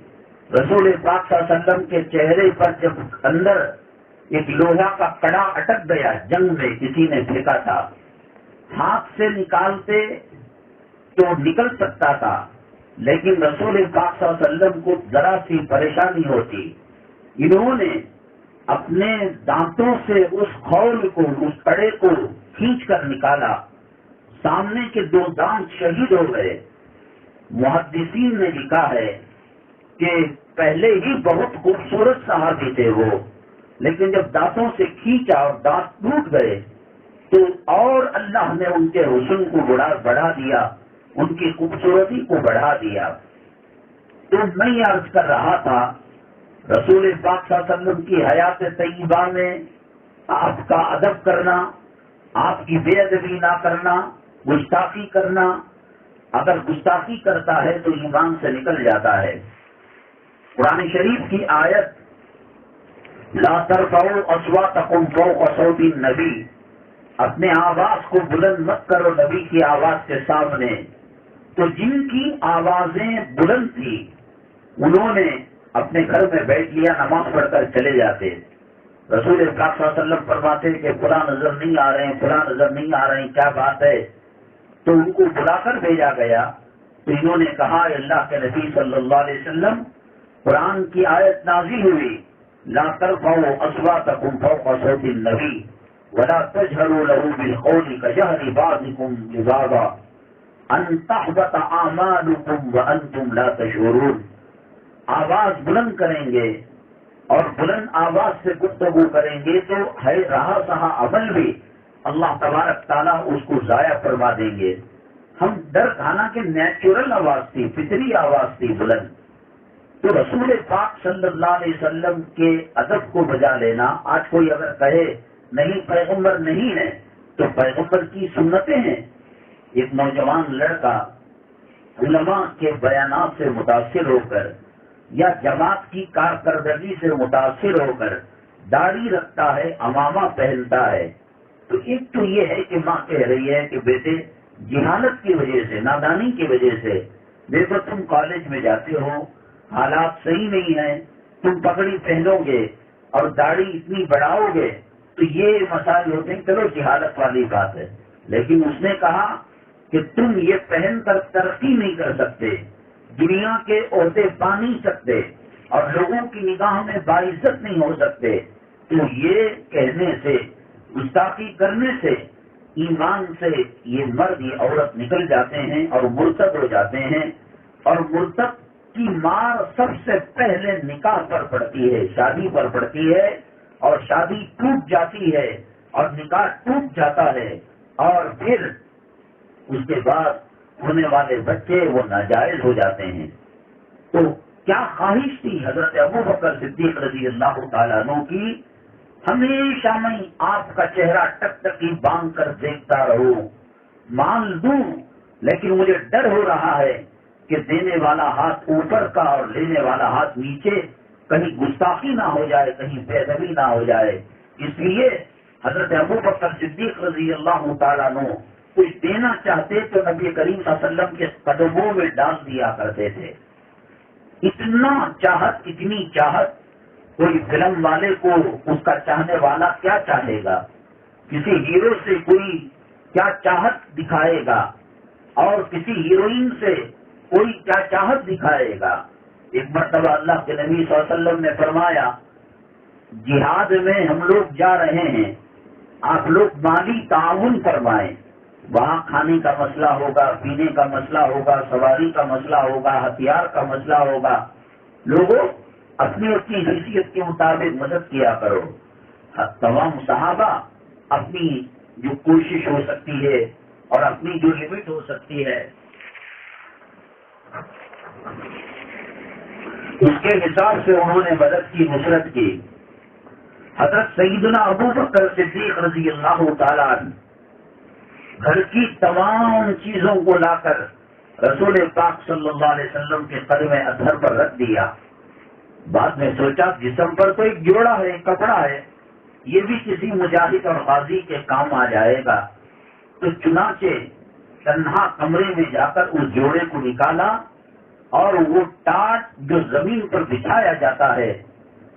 رسول پاک صلی اللہ علیہ وسلم کے چہرے پر جب اندر ایک لوہا کا کڑا اٹک گیا، جنگ میں کسی نے پھینکا تھا، ہاتھ سے نکالتے تو نکل سکتا تھا، لیکن رسول پاک صلی اللہ علیہ وسلم کو ذرا سی پریشانی ہوتی۔ انہوں نے اپنے دانتوں سے اس خول کو، اس کڑے کو کھینچ کر نکالا، سامنے کے دو دانت شہید ہو گئے۔ محدثین نے لکھا ہے کہ پہلے ہی بہت خوبصورت صحابی تھے وہ، لیکن جب دانتوں سے کھینچا اور دانت ٹوٹ گئے تو اور اللہ نے ان کے حسن کو بڑھا دیا، ان کی خوبصورتی کو بڑھا دیا۔ تو میں یہ عرض کر رہا تھا، رسول پاک صلی اللہ علیہ وسلم کی حیات طیبہ میں آپ کا ادب کرنا، آپ کی بے ادبی نہ کرنا، گستاخی کرنا، اگر گستاخی کرتا ہے تو ایمان سے نکل جاتا ہے۔ قرآن شریف کی آیت لا ترفعوا اصواتکم فوق صوت النبی، اپنے آواز کو بلند مت کرو نبی کی آواز کے سامنے۔ تو جن کی آوازیں بلند تھی انہوں نے اپنے گھر میں بیٹھ لیا، نماز پڑھ کر چلے جاتے۔ رسول پاک صلی اللہ علیہ وسلم فرماتے کہ فلاں نظر نہیں آ رہے ہیں، فلاں نظر نہیں آ رہے ہیں، کیا بات ہے؟ تو ان کو بلا کر بھیجا گیا تو انہوں نے کہا اللہ کے نبی صلی اللہ علیہ وسلم، قرآن کی آیت نازل ہوئی لا ترفعوا اصواتکم فوق صوت النبی ولا تجهروا له بالقول كجهر بعضكم لبعض ان تحبط اعمالكم وانتم لا تشعرون۔ آواز بلند کریں گے اور بلند آواز سے گفتگو کریں گے تو ہے رہا سہا عمل بھی اللہ تبارک تعالیٰ اس کو ضائع فرما دیں گے۔ ہم ڈر کھانا کہ نیچرل آواز تھی، فطری آواز تھی بلند۔ تو رسول پاک صلی اللہ علیہ وسلم کے ادب کو بجا لینا، آج کوئی اگر کہے نہیں پیغمبر نہیں ہے تو پیغمبر کی سنتیں ہیں۔ ایک نوجوان لڑکا علماء کے بیانات سے متاثر ہو کر یا جماعت کی کارکردگی سے متاثر ہو کر داڑھی رکھتا ہے، عمامہ پہنتا ہے، تو ایک تو یہ ہے کہ ماں کہہ رہی ہے کہ بیٹے جہالت کی وجہ سے، نادانی کی وجہ سے دیکھو تم کالج میں جاتے ہو، حالات صحیح نہیں ہیں، تم پگڑی پہنو گے اور داڑھی اتنی بڑھاؤ گے تو یہ مسائل ہوتے ہیں، چلو جہالت والی بات ہے۔ لیکن اس نے کہا کہ تم یہ پہن کر ترقی نہیں کر سکتے، دنیا کے عہدے پا نہیں سکتے، اور لوگوں کی نگاہ میں باعزت نہیں ہو سکتے، تو یہ کہنے سے، گستاخی کرنے سے، ایمان سے یہ مرد یہ عورت نکل جاتے ہیں اور مرتد ہو جاتے ہیں. اور مرتد کی مار سب سے پہلے نکاح پر پڑتی ہے، شادی پر پڑتی ہے، اور شادی ٹوٹ جاتی ہے اور نکاح ٹوٹ جاتا ہے، اور پھر اس کے بعد ہونے والے بچے وہ ناجائز ہو جاتے ہیں. تو کیا خواہش تھی حضرت ابو بکر صدیق رضی اللہ تعالیٰ عنہ کی، ہمیشہ میں آپ کا چہرہ ٹکٹکی باندھ کر دیکھتا رہوں، مان دوں لیکن مجھے ڈر ہو رہا ہے کہ دینے والا ہاتھ اوپر کا اور لینے والا ہاتھ نیچے، کہیں گستاخی نہ ہو جائے، کہیں بے ادبی نہ ہو جائے. اس لیے حضرت ابو بکر صدیق رضی اللہ تعالیٰ عنہ کچھ دینا چاہتے تو نبی کریم صلی اللہ علیہ وسلم کے قدموں میں ڈال دیا کرتے تھے. اتنا چاہت، اتنی چاہت، کوئی فلم والے کو اس کا چاہنے والا کیا چاہے گا، کسی ہیرو سے کوئی کیا چاہت دکھائے گا، اور کسی ہیروئن سے کوئی کیا چاہت دکھائے گا. ایک مرتبہ اللہ کے نبی صلی اللہ علیہ وسلم نے فرمایا، جہاد میں ہم لوگ جا رہے ہیں، آپ لوگ مالی تعاون فرمائیں. وہاں کھانے کا مسئلہ ہوگا، پینے کا مسئلہ ہوگا، سواری کا مسئلہ ہوگا، ہتھیار کا مسئلہ ہوگا. لوگوں اپنی اپنی حیثیت کے مطابق مدد کیا کرو. تمام صحابہ اپنی جو کوشش ہو سکتی ہے اور اپنی جو لمٹ ہو سکتی ہے اس کے حساب سے انہوں نے مدد کی، نصرت کی. حضرت سیدنا ابو بکر صدیق رضی اللہ تعالیٰ عنہ گھر کی تمام چیزوں کو لا کر رسول پاک صلی اللہ علیہ وسلم کے قدم اطہر پر رکھ دیا. بعد میں سوچا جسم پر تو ایک جوڑا ہے، ایک کپڑا ہے، یہ بھی کسی مجاہد اور غازی کے کام آ جائے گا. تو چنانچہ تنہا کمرے میں جا کر اس جوڑے کو نکالا، اور وہ ٹاٹ جو زمین پر بچھایا جاتا ہے،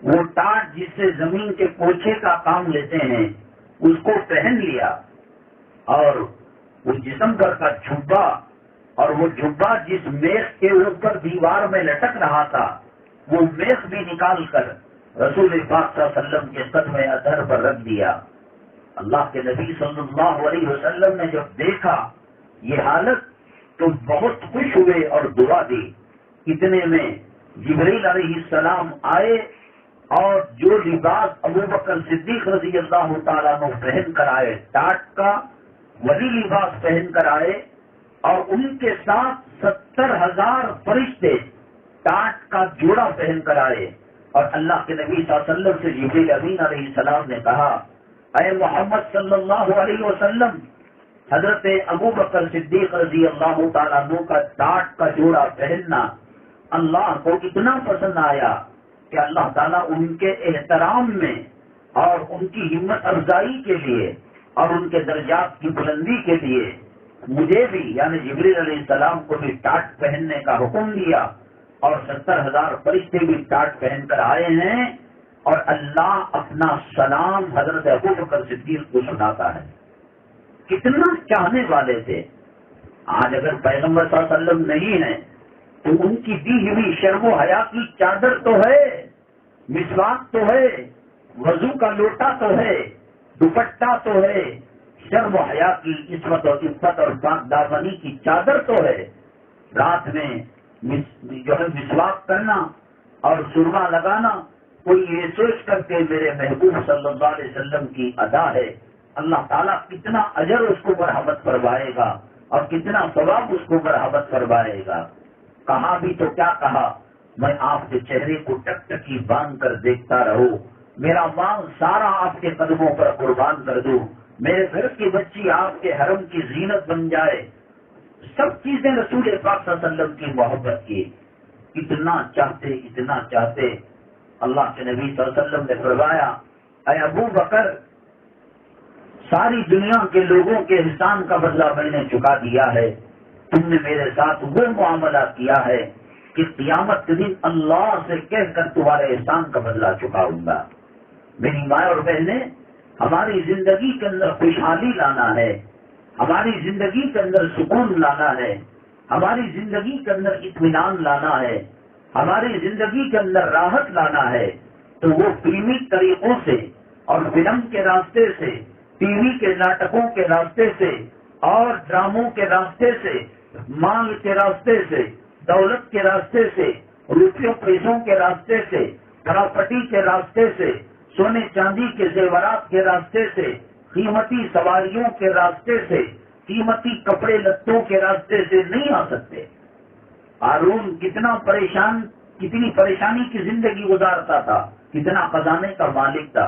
وہ ٹاٹ جس سے زمین کے پوچھے کا کام لیتے ہیں، اس کو پہن لیا. اور وہ جسم پر کا جھبا، اور وہ جھبا جس میخ کے اوپر دیوار میں لٹک رہا تھا، وہ میخ بھی نکال کر رسول پاک صلی اللہ علیہ وسلم کے قدم اطہر پر رکھ دیا. اللہ کے نبی صلی اللہ علیہ وسلم نے جب دیکھا یہ حالت تو بہت خوش ہوئے اور دعا دی. اتنے میں جبریل علیہ السلام آئے اور جو لباس ابو بکر صدیق رضی اللہ تعالیٰ عنہ پہن کر آئے، ٹاٹ کا وہی لباس پہن کر آئے، اور ان کے ساتھ 70,000 فرشتے ٹاٹ کا جوڑا پہن کر آئے. اور اللہ کے نبی صلی اللہ علیہ وسلم سے جبریل امین علیہ السلام نے کہا، اے محمد صلی اللہ علیہ وسلم، حضرت ابو بکر صدیق رضی اللہ تعالیٰ عنہ کا ٹاٹ کا جوڑا پہننا اللہ کو اتنا پسند آیا کہ اللہ تعالیٰ ان کے احترام میں اور ان کی ہمت افزائی کے لیے اور ان کے درجات کی بلندی کے لیے مجھے بھی یعنی جبریل علیہ السلام کو بھی ٹاٹ پہننے کا حکم دیا. اور 70,000 فرشتے بھی ٹاٹ پہن کر آئے ہیں، اور اللہ اپنا سلام حضرت ابو بکر صدیق کو سناتا ہے. کتنا چاہنے والے تھے. آج اگر پیغمبر صلی اللہ علیہ وسلم نہیں ہے تو ان کی دی ہوئی شرم و حیا کی چادر تو ہے، مسواک تو ہے، وضو کا لوٹا تو ہے، دوپٹہ تو ہے، شرم و حیا کی عصمت اور عفت اور پاک دامنی کی چادر تو ہے. رات میں جو ہے مسواک کرنا اور سرما لگانا کوئی یہ سوچ کر کے میرے محبوب صلی اللہ علیہ وسلم کی ادا ہے، اللہ تعالیٰ کتنا اجر اس کو مرحمت فرمائے گا اور کتنا ثواب اس کو مرحمت فرمائے گا. کہا بھی تو کیا کہا، میں آپ کے چہرے کو ٹکٹکی باندھ کر دیکھتا رہوں، میرا مال سارا آپ کے قدموں پر قربان کر دوں، میرے گھر کی بچی آپ کے حرم کی زینت بن جائے. سب چیزیں رسول پاک صلی اللہ علیہ وسلم کی محبت کی. اتنا چاہتے اللہ کے نبی صلی اللہ علیہ وسلم نے فرمایا، اے ابو بکر، ساری دنیا کے لوگوں کے احسان کا بدلہ میں نے چکا دیا ہے. تم نے میرے ساتھ وہ معاملہ کیا ہے کہ قیامت کے دن اللہ سے کہہ کر تمہارے احسان کا بدلہ چکاؤں گا. میری ماں اور بہنیں، ہماری زندگی کے اندر خوشحالی لانا ہے، ہماری زندگی کے اندر سکون لانا ہے، ہماری زندگی کے اندر اطمینان لانا ہے ہماری زندگی کے اندر راحت لانا ہے تو وہ فلمی طریقوں سے اور فلم کے راستے سے، ٹی وی کے ناٹکوں کے راستے سے اور ڈراموں کے راستے سے، مال کے راستے سے، دولت کے راستے سے، روپیوں پیسوں کے راستے سے، پراپرٹی کے راستے سے، سونے چاندی کے زیورات کے راستے سے، قیمتی سواریوں کے راستے سے، قیمتی کپڑے لتوں کے راستے سے نہیں آ سکتے۔ ہارون کتنی پریشانی کی زندگی گزارتا تھا، کتنا خزانے کا مالک تھا۔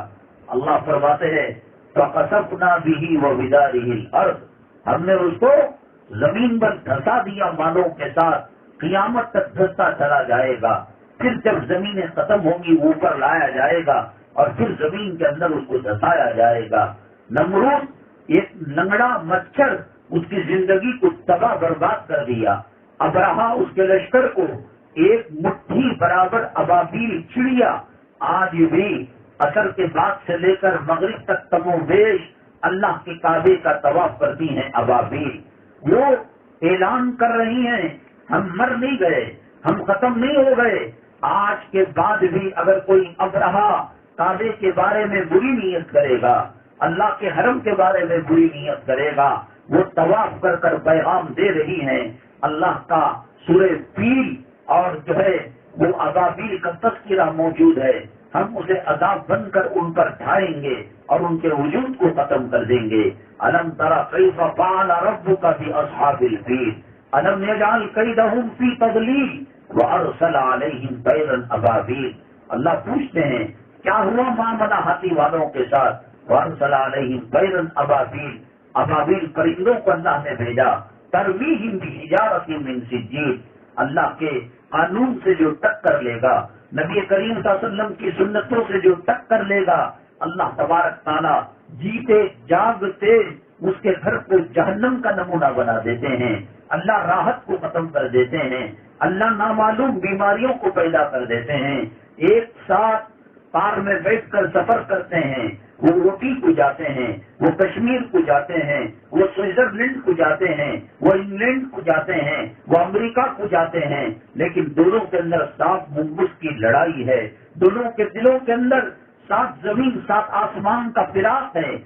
اللہ فرماتے ہیں فَخَسَفْنَا بِهِ وَبِدَارِهِ الْأَرْضَ، ہم نے اس کو زمین پر دھسا دیا مالوں کے ساتھ، قیامت تک دھستا چلا جائے گا۔ پھر جب زمینیں ختم ہوں گی اوپر لایا جائے گا اور پھر زمین کے اندر اس کو دھسایا جائے گا۔ نمرود ایک لنگڑا مچھر اس کی زندگی کو تباہ برباد کر دیا۔ ابرہا اس کے لشکر کو ایک مٹھی برابر ابابیل چڑیا آج بھی عصر کے بعد سے لے کر مغرب تک کم و بیش اللہ کے کعبے کا طواف کرتی ہیں ابابیل۔ وہ اعلان کر رہی ہیں ہم مر نہیں گئے، ہم ختم نہیں ہو گئے۔ آج کے بعد بھی اگر کوئی ابرہا کعبے کے بارے میں بری نیت کرے گا، اللہ کے حرم کے بارے میں بری نیت کرے گا، وہ طواف کر کر پیغام دے رہی ہیں اللہ کا سورہ فیل اور جو ہے وہ ابابیل کا تذکرہ موجود ہے۔ ہم اسے عذاب بن کر ان پر ڈھائیں گے اور ان کے وجود کو ختم کر دیں گے۔ الم تری کیف فعل ربک باصحاب الفیل الم یجعل کیدہم فی تضلیل وارسل علیہم طیرا ابابیل۔ اللہ پوچھتے ہیں کیا ہوا معاملہ ہاتھی والوں کے ساتھ؟ وارسل علیہم طیرا ابابیل، ابابیل پرندوں کو اللہ نے بھیجا، ترمیہم بحجارۃ من سجیل، اللہ کے قانون سے جو ٹکر لے گا، نبی کریم صلی اللہ علیہ وسلم کی سنتوں سے جو ٹکر لے گا، اللہ تبارک تعالیٰ جیتے جاگتے اس کے گھر کو جہنم کا نمونہ بنا دیتے ہیں۔ اللہ راحت کو ختم کر دیتے ہیں، اللہ نامعلوم بیماریوں کو پیدا کر دیتے ہیں۔ ایک ساتھ کار میں بیٹھ کر سفر کرتے ہیں، وہ اوٹی کو جاتے ہیں، وہ کشمیر کو جاتے ہیں، وہ سوئٹزرلینڈ کو جاتے ہیں، وہ انگلینڈ کو جاتے ہیں، وہ امریکہ کو جاتے ہیں، لیکن دونوں کے اندر سات منگس کی لڑائی ہے، دونوں کے دلوں کے اندر سات زمین سات آسمان کا فراق ہے۔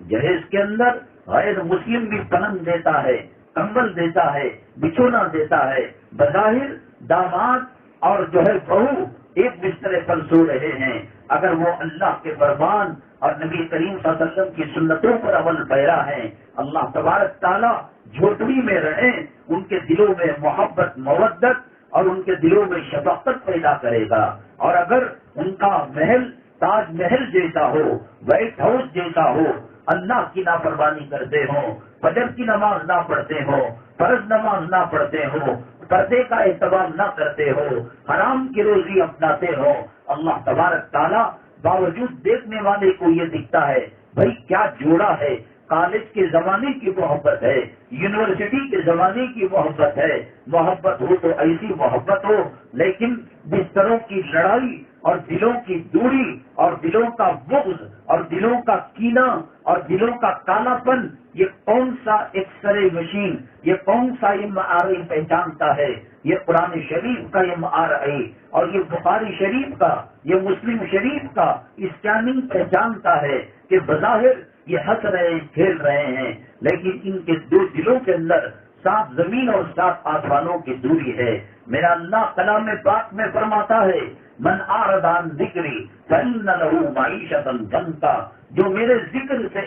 جہیز کے اندر غیر مسلم بھی پناہ دیتا ہے، کمبل دیتا ہے، بچھونا دیتا ہے، بظاہر داماد اور جو ہے بہو ایک بسترے پر سو رہے ہیں، اگر وہ اللہ کے فرمان اور نبی کریم صلی اللہ علیہ وسلم کی سنتوں پر عمل پیرا ہے، اللہ تبارک تعالیٰ جھوپڑی میں رہیں ان کے دلوں میں محبت مودت اور ان کے دلوں میں شفقت پیدا کرے گا۔ اور اگر ان کا محل تاج محل جیسا ہو، وائٹ ہاؤس جیسا ہو، اللہ کی نافرمانی کرتے ہوں، فجر کی نماز نہ پڑھتے ہوں، فرض نماز نہ پڑھتے ہوں، پردے کا اہتمام نہ کرتے ہو، حرام کی روزی اپناتے ہو، اللہ تبارک تعالیٰ باوجود دیکھنے والے کو یہ دکھتا ہے بھائی کیا جوڑا ہے، کالج کے زمانے کی محبت ہے، یونیورسٹی کے زمانے کی محبت ہے، محبت ہو تو ایسی محبت ہو، لیکن بستروں کی لڑائی اور دلوں کی دوری اور دلوں کا بغض اور دلوں کا کینہ اور دلوں کا کالا پن، یہ کون سا ایکس رے مشین، یہ کون سا MRI پہچانتا ہے؟ یہ قرآن شریف کا MRI اور یہ بخاری شریف کا، یہ مسلم شریف کا اسکیننگ پہچانتا ہے کہ بظاہر یہ ہنس رہے ہیں، کھیل رہے ہیں، لیکن ان کے دو دلوں کے اندر سات زمین اور سات آسمانوں کی دوری ہے۔ میرا اللہ کلام پاک میں فرماتا ہے من اعرض عن ذکری فإن له معیشۃ ضنکا، جو میرے ذکر سے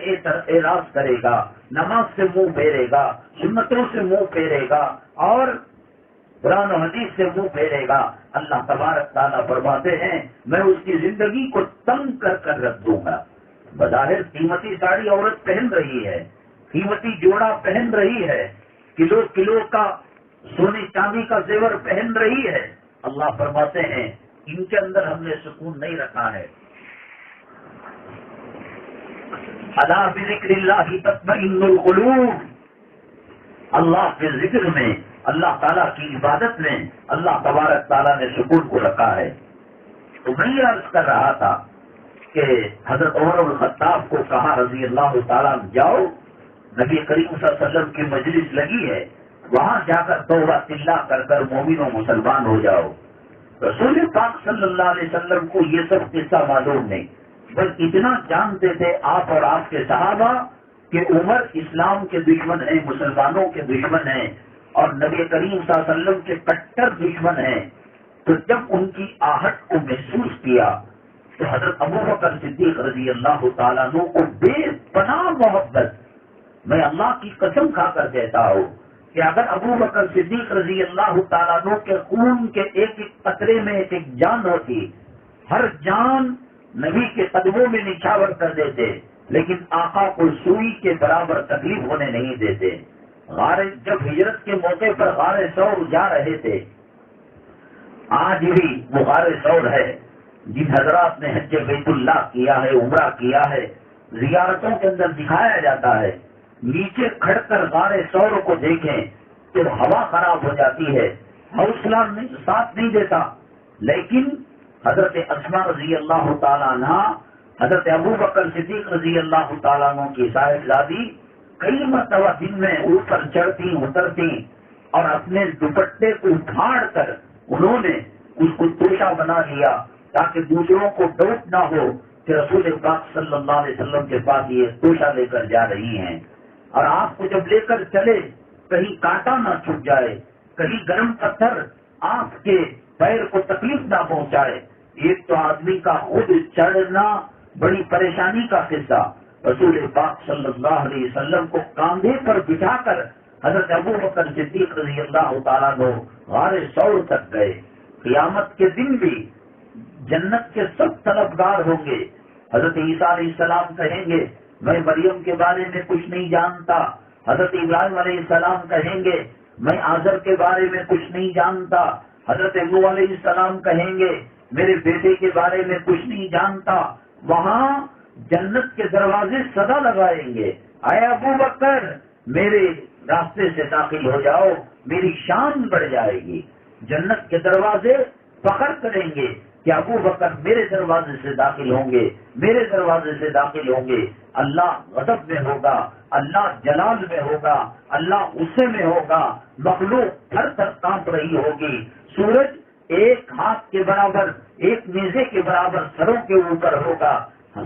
اعراض کرے گا، نماز سے منہ پھیرے گا، سنتوں سے منہ پھیرے گا اور قرآن و حدیث سے منہ پھیرے گا، اللہ تبارک تعالیٰ فرماتے ہیں میں اس کی زندگی کو تنگ کر کر رکھ دوں گا۔ بظاہر قیمتی ساڑی عورت پہن رہی ہے، قیمتی جوڑا پہن رہی ہے، کلو کلو کا سونے چاندی کا زیور پہن رہی ہے، اللہ فرماتے ہیں ان کے اندر ہم نے سکون نہیں رکھا ہے۔ الا بذکر اللہ تطمئن القلوب، اللہ کے ذکر میں، اللہ تعالیٰ کی عبادت میں اللہ تبارک تعالیٰ نے سکون کو رکھا ہے۔ تو میں یہ عرض کر رہا تھا کہ حضرت عمر الخطاب کو کہا رضی اللہ تعالیٰ جاؤ، نبی کریم صلی اللہ علیہ وسلم کی مجلس لگی ہے، وہاں جا کر توبہ تلہ کر کر مومن و مسلمان ہو جاؤ۔ رسول پاک صلی اللہ علیہ وسلم کو یہ سب قصہ معلوم نہیں، بس اتنا جانتے تھے آپ اور آپ کے صحابہ کہ عمر اسلام کے دشمن ہیں، مسلمانوں کے دشمن ہیں، اور نبی کریم صلی اللہ علیہ وسلم کے کٹر دشمن ہیں۔ تو جب ان کی آہٹ کو محسوس کیا تو حضرت ابو بکر صدیق رضی اللہ تعالیٰ عنہ کو بے پناہ محبت، میں اللہ کی قسم کھا کر کہتا ہوں کہ اگر ابو بکر صدیق رضی اللہ تعالیٰ عنہ کے خون کے ایک ایک قطرے میں ایک ایک جان ہوتی، ہر جان نبی کے قدموں میں نچھاور کر دیتے، لیکن آقا کو سوئی کے برابر تکلیف ہونے نہیں دیتے۔ جب ہجرت کے موقع پر غار ثور جا رہے تھے، آج بھی وہ غار ثور ہے، جن حضرات نے حج بیت اللہ کیا ہے، عمرہ کیا ہے، زیارتوں کے اندر دکھایا جاتا ہے، نیچے کھڑ کر غار ثور کو دیکھیں تو ہوا خراب ہو جاتی ہے، حوصلہ ساتھ نہیں دیتا، لیکن حضرت اسماء رضی اللہ تعالیٰ عنہ، حضرت ابو بکر صدیق رضی اللہ تعالیٰ عنہ کی صاحبزادی کئی مرتبہ دن میں اوپر چڑھتی اترتی اور اپنے دوپٹے کو پھاڑ کر انہوں نے اس کو توشہ بنا لیا تاکہ دوسروں کو ڈوٹ نہ ہو کہ رسول پاک صلی اللہ علیہ وسلم کے پاس یہ توشہ لے کر جا رہی ہیں، اور آپ کو جب لے کر چلے کہیں کانٹا نہ چھپ جائے، کہیں گرم پتھر آپ کے پیر کو تکلیف نہ پہنچائے۔ ایک تو آدمی کا خود چڑھنا بڑی پریشانی کا قصہ، رسول پاک صلی اللہ علیہ وسلم کو کاندھے پر بٹھا کر حضرت ابو بکر صدیق رضی اللہ تعالیٰ عنہ غار ثور تک گئے۔ قیامت کے دن بھی جنت کے سب طلبگار ہوں گے۔ حضرت عیسیٰ علیہ السلام کہیں گے میں مریم کے بارے میں کچھ نہیں جانتا، حضرت ابراہیم علیہ السلام کہیں گے میں آزر کے بارے میں کچھ نہیں جانتا، حضرت نوح علیہ السلام کہیں گے میرے بیٹے کے بارے میں کچھ نہیں جانتا۔ وہاں جنت کے دروازے صدا لگائیں گے، اے ابو بکر میرے راستے سے داخل ہو جاؤ، میری شان بڑھ جائے گی۔ جنت کے دروازے فخر کریں گے کہ ابو بکر میرے دروازے سے داخل ہوں گے، میرے دروازے سے داخل ہوں گے۔ اللہ غضب میں ہوگا، اللہ جلال میں ہوگا، اللہ غصے میں ہوگا، مخلوق تھر تھر کانپ رہی ہوگی۔ سورج ایک ہاتھ کے برابر، ایک نیزے کے برابر سروں کے اوپر ہوگا۔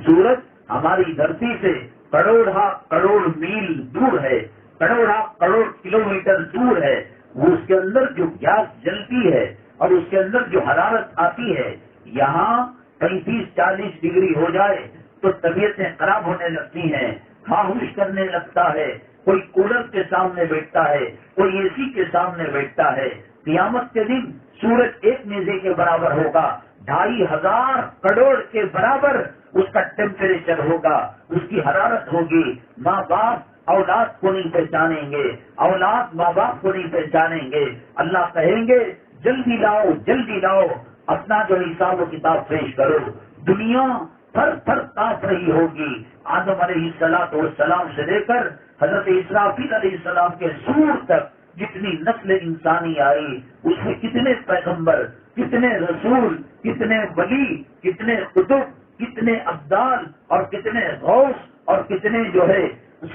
سورج ہماری دھرتی سے کروڑا کروڑ میل دور ہے، کروڑا کروڑ کلومیٹر دور ہے۔ وہ اس کے اندر جو گیس جلتی ہے اور اس کے اندر جو حرارت آتی ہے، یہاں 35-40 ڈگری ہو جائے تو طبیعتیں خراب ہونے لگتی ہیں، خاموش کرنے لگتا ہے، کوئی کولر کے سامنے بیٹھتا ہے، کوئی اے سی کے سامنے بیٹھتا ہے۔ قیامت کے دن سورج ایک نیزے کے برابر ہوگا، 2500 کروڑ کے برابر اس کا ٹیمپریچر ہوگا، اس کی حرارت ہوگی۔ ماں باپ اولاد کو نہیں پہچانیں گے، اولاد ماں باپ کو نہیں پہچانیں گے۔ اللہ کہیں گے جلدی لاؤ جلدی لاؤ، اپنا جو حساب و کتاب پیش کرو۔ دنیا تھر تھر کانپ رہی ہوگی۔ آدم علیہ السلام سے لے کر حضرت اسرافیل علیہ السلام کے سور تک جتنی نسل انسانی آئی، اس میں کتنے پیغمبر، کتنے رسول، کتنے ولی، کتنے قطب، کتنے ابدال اور کتنے غوث اور کتنے جو ہے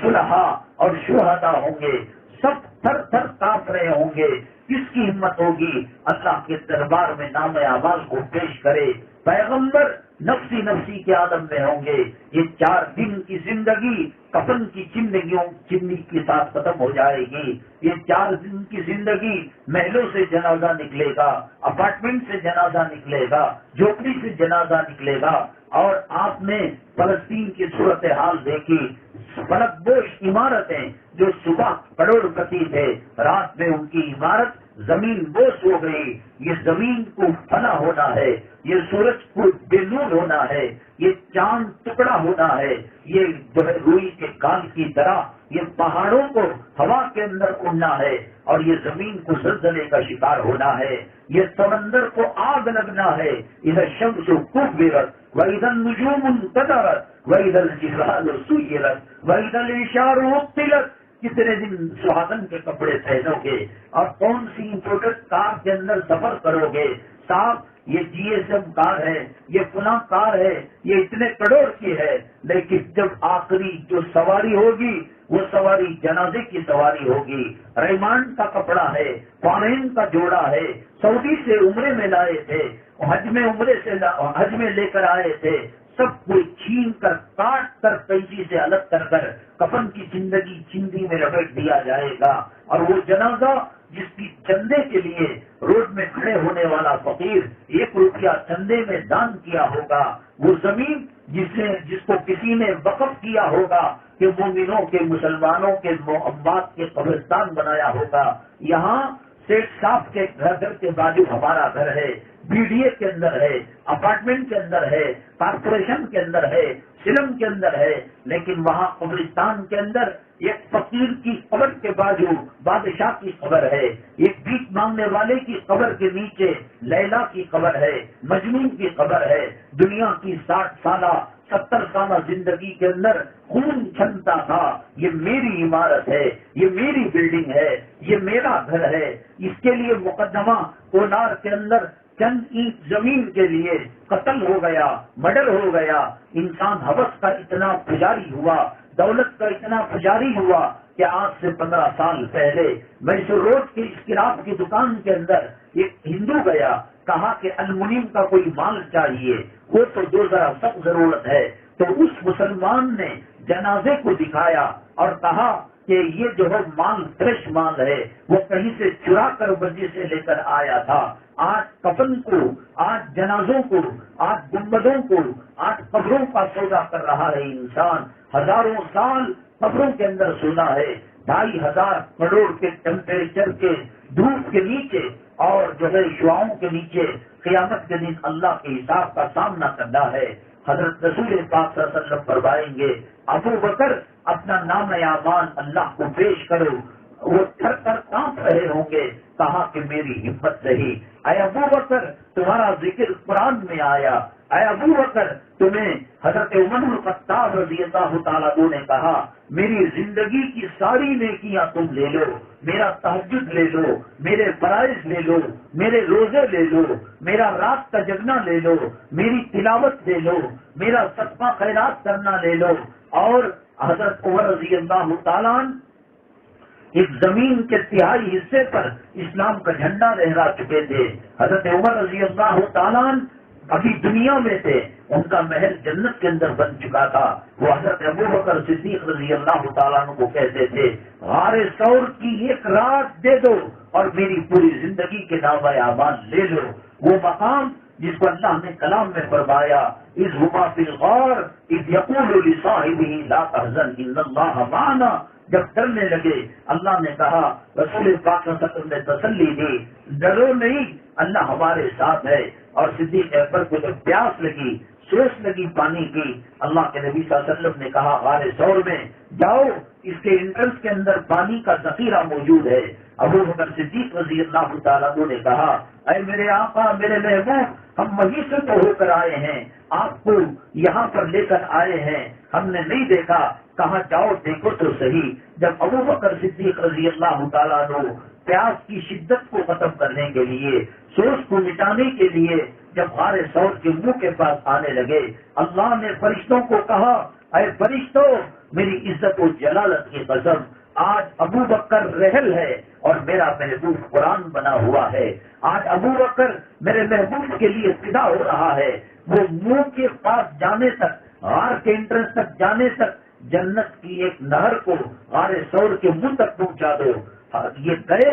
صلحاء اور شہداء ہوں گے، سب تھر تھر کانپ رہے ہوں گے۔ کس کی ہمت ہوگی اللہ کے دربار میں نام اعمال کو پیش کرے؟ پیغمبر نفسی نفسی کے عالم میں ہوں گے۔ یہ 4 دن کی زندگی کفن کی چمنی کے ساتھ ختم ہو جائے گی۔ یہ 4 دن کی زندگی محلوں سے جنازہ نکلے گا، اپارٹمنٹ سے جنازہ نکلے گا، جھوپڑی سے جنازہ نکلے گا۔ اور آپ نے فلسطین کی صورتحال دیکھی، فلک بوش عمارتیں جو صبح کروڑ پتی تھے، رات میں ان کی عمارت زمین بوس ہو گئی۔ یہ زمین کو فنا ہونا ہے، یہ سورج کو بے نور ہونا ہے، یہ چاند ٹکڑا ہونا ہے، یہ جو ہے روئی کے کان کی طرح یہ پہاڑوں کو ہوا کے اندر اڑنا ہے، اور یہ زمین کو زلزلے کا شکار ہونا ہے، یہ سمندر کو آگ لگنا ہے۔ اذا الشمس كورت واذا النجوم انكدرت واذا الجبال سيرت واذا العشار عطلت۔ کتنے دن سہاگن کے کپڑے پہنو گے اور کون سی امپورٹڈ کار کے اندر سفر کرو گے؟ صاحب یہ GSM کار ہے، یہ فلاں کار ہے، یہ اتنے کروڑ کی ہے، لیکن جب آخری جو سواری ہوگی وہ سواری جنازے کی سواری ہوگی، ریمان کا کپڑا ہے، فارین کا جوڑا ہے، سعودی سے عمرے میں لائے تھے، حج میں لے کر آئے تھے، سب کو چھین کر کاٹ کر قینچی سے الگ کر کفن کی زندگی چندی میں لپیٹ دیا جائے گا، اور وہ جنازہ جس کی چندے کے لیے روڈ میں کھڑے ہونے والا فقیر 1 روپیہ چندے میں دان کیا ہوگا، وہ زمین جس کو کسی نے وقف کیا ہوگا کہ مومنوں کے، مسلمانوں کے اموات کے قبرستان بنایا ہوگا، یہاں سیٹ صاحب کے گھر کے بازو ہمارا گھر ہے، بی ڈی اے کے اندر ہے، اپارٹمنٹ کے اندر ہے، کارپوریشن کے اندر ہے، سلم کے اندر ہے، لیکن وہاں قبرستان کے اندر ایک فقیر کی قبر کے بازو بادشاہ کی قبر ہے، ایک بھیک مانگنے والے کی قبر کے نیچے لیلا کی قبر ہے، مجنون کی قبر ہے، دنیا کی 60 سالہ 70 سالہ زندگی کے اندر خون چھنتا تھا، یہ میری عمارت ہے، یہ میری بلڈنگ ہے، یہ میرا گھر ہے، اس کے لیے مقدمہ کولار کے اندر چند اینٹ زمین کے لیے قتل ہو گیا، مرڈر ہو گیا، انسان ہوس کا اتنا پجاری ہوا، دولت کا اتنا پجاری ہوا کہ آج سے 15 سال پہلے میسور روڈ کی اسکراپ کی دکان کے اندر ایک ہندو گیا، کہا کہ المونیم کا کوئی مال چاہیے، وہ تو جو ذرا سخت ضرورت ہے، تو اس مسلمان نے جنازے کو دکھایا اور کہا کہ یہ جو ہے مال فریش مال ہے، وہ کہیں سے چرا کر بجے سے لے کر آیا تھا، آج کفن کو، آج جنازوں کو، آج گنبدوں کو، آج قبروں کا سودا کر رہا ہے انسان، ہزاروں سال قبروں کے اندر سونا ہے، 2,500 کروڑ کے ٹیمپریچر کے دھوپ کے نیچے اور جو ہے شعاؤں کے نیچے قیامت کے دن اللہ کے حساب کا سامنا کرنا ہے۔ حضرت رسول پاک صلی اللہ علیہ وسلم فرمائیں گے، ابو بکر اپنا نام اعمال اللہ کو پیش کرو، وہ تھر تھر کانپ رہے ہوں گے، کہا کہ میری ہمت رہی، اے ابو بکر تمہارا ذکر قرآن میں آیا، اے ابو بکر تمہیں حضرت عمر الخطاب رضی اللہ تعالیٰ عنہ نے کہا میری زندگی کی ساری نیکیاں تم لے لو، میرا تہجد لے لو، میرے فرائض لے لو، میرے روزے لے لو، میرا رات کا جگنا لے لو، میری تلاوت لے لو، میرا صدقہ خیرات کرنا لے لو، اور حضرت عمر رضی اللہ تعالیٰ عنہ ایک زمین کے 3/4 حصے پر اسلام کا جھنڈا لہرا چکے تھے، حضرت عمر رضی اللہ تعالیٰ عنہ ابھی دنیا میں تھے، ان کا محل جنت کے اندر بن چکا تھا، وہ حضرت ابو بکر صدیق رضی اللہ تعالیٰ عنہ کو کہتے تھے غار ثور کی 1 رات دے دو اور میری پوری زندگی کے نامہ اعمال لے لو، وہ مقام جس کو اللہ نے کلام میں فرمایا اذ ہما فی الغار اذ یقول لصاحبہ لا تحزن ان اللہ معنا، جب ڈرنے لگے اللہ نے کہا، رسول پاک صلی اللہ علیہ وسلم نے تسلی دی ڈرو نہیں اللہ ہمارے ساتھ ہے، اور صدیق اکبر کو جب پیاس لگی، سوچ لگی پانی کی، اللہ کے نبی صلی اللہ علیہ وسلم نے کہا غار ثور میں جاؤ، اس کے انٹرنس کے اندر پانی کا ذخیرہ موجود ہے، ابو بکر صدیق رضی اللہ تعالیٰ عنہ نے کہا اے میرے آقا میرے محبوب ہم وہیں سے تو ہو کر آئے ہیں، آپ کو یہاں پر لے کر آئے ہیں، ہم نے نہیں دیکھا، کہاں جاؤ دیکھو تو صحیح۔ جب ابو بکر صدیق رضی اللہ تعالیٰ عنہ پیاس کی شدت کو ختم کرنے کے لیے، سوچ کو مٹانے کے لیے جب غار ثور کے منہ کے پاس آنے لگے، اللہ نے فرشتوں کو کہا اے فرشتوں میری عزت و جلالت کی قسم آج ابو بکر رحل ہے اور میرا محبوب قرآن بنا ہوا ہے، آج ابو بکر میرے محبوب کے لیے فدا ہو رہا ہے، وہ منہ کے پاس جانے تک، غار کے انٹرنس تک جانے تک جنت کی ایک نہر کو غار ثور کے منہ تک پہنچا دو، یہ گئے،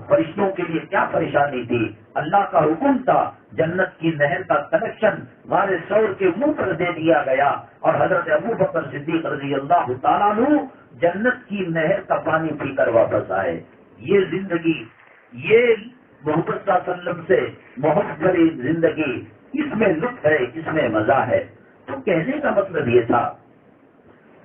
فرشتوں کے لیے کیا پریشانی تھی، اللہ کا حکم تھا، جنت کی نہر کا کنیکشن غار ثور کے منہ پر دے دیا گیا، اور حضرت ابو بکر صدیق رضی اللہ تعالیٰ عنہ جنت کی نہر کا پانی پی کر واپس آئے۔ یہ زندگی، یہ محمد صلی اللہ علیہ وسلم سے محبت بھری زندگی، اس میں لطف ہے، اس میں مزہ ہے۔ تو کہنے کا مطلب یہ تھا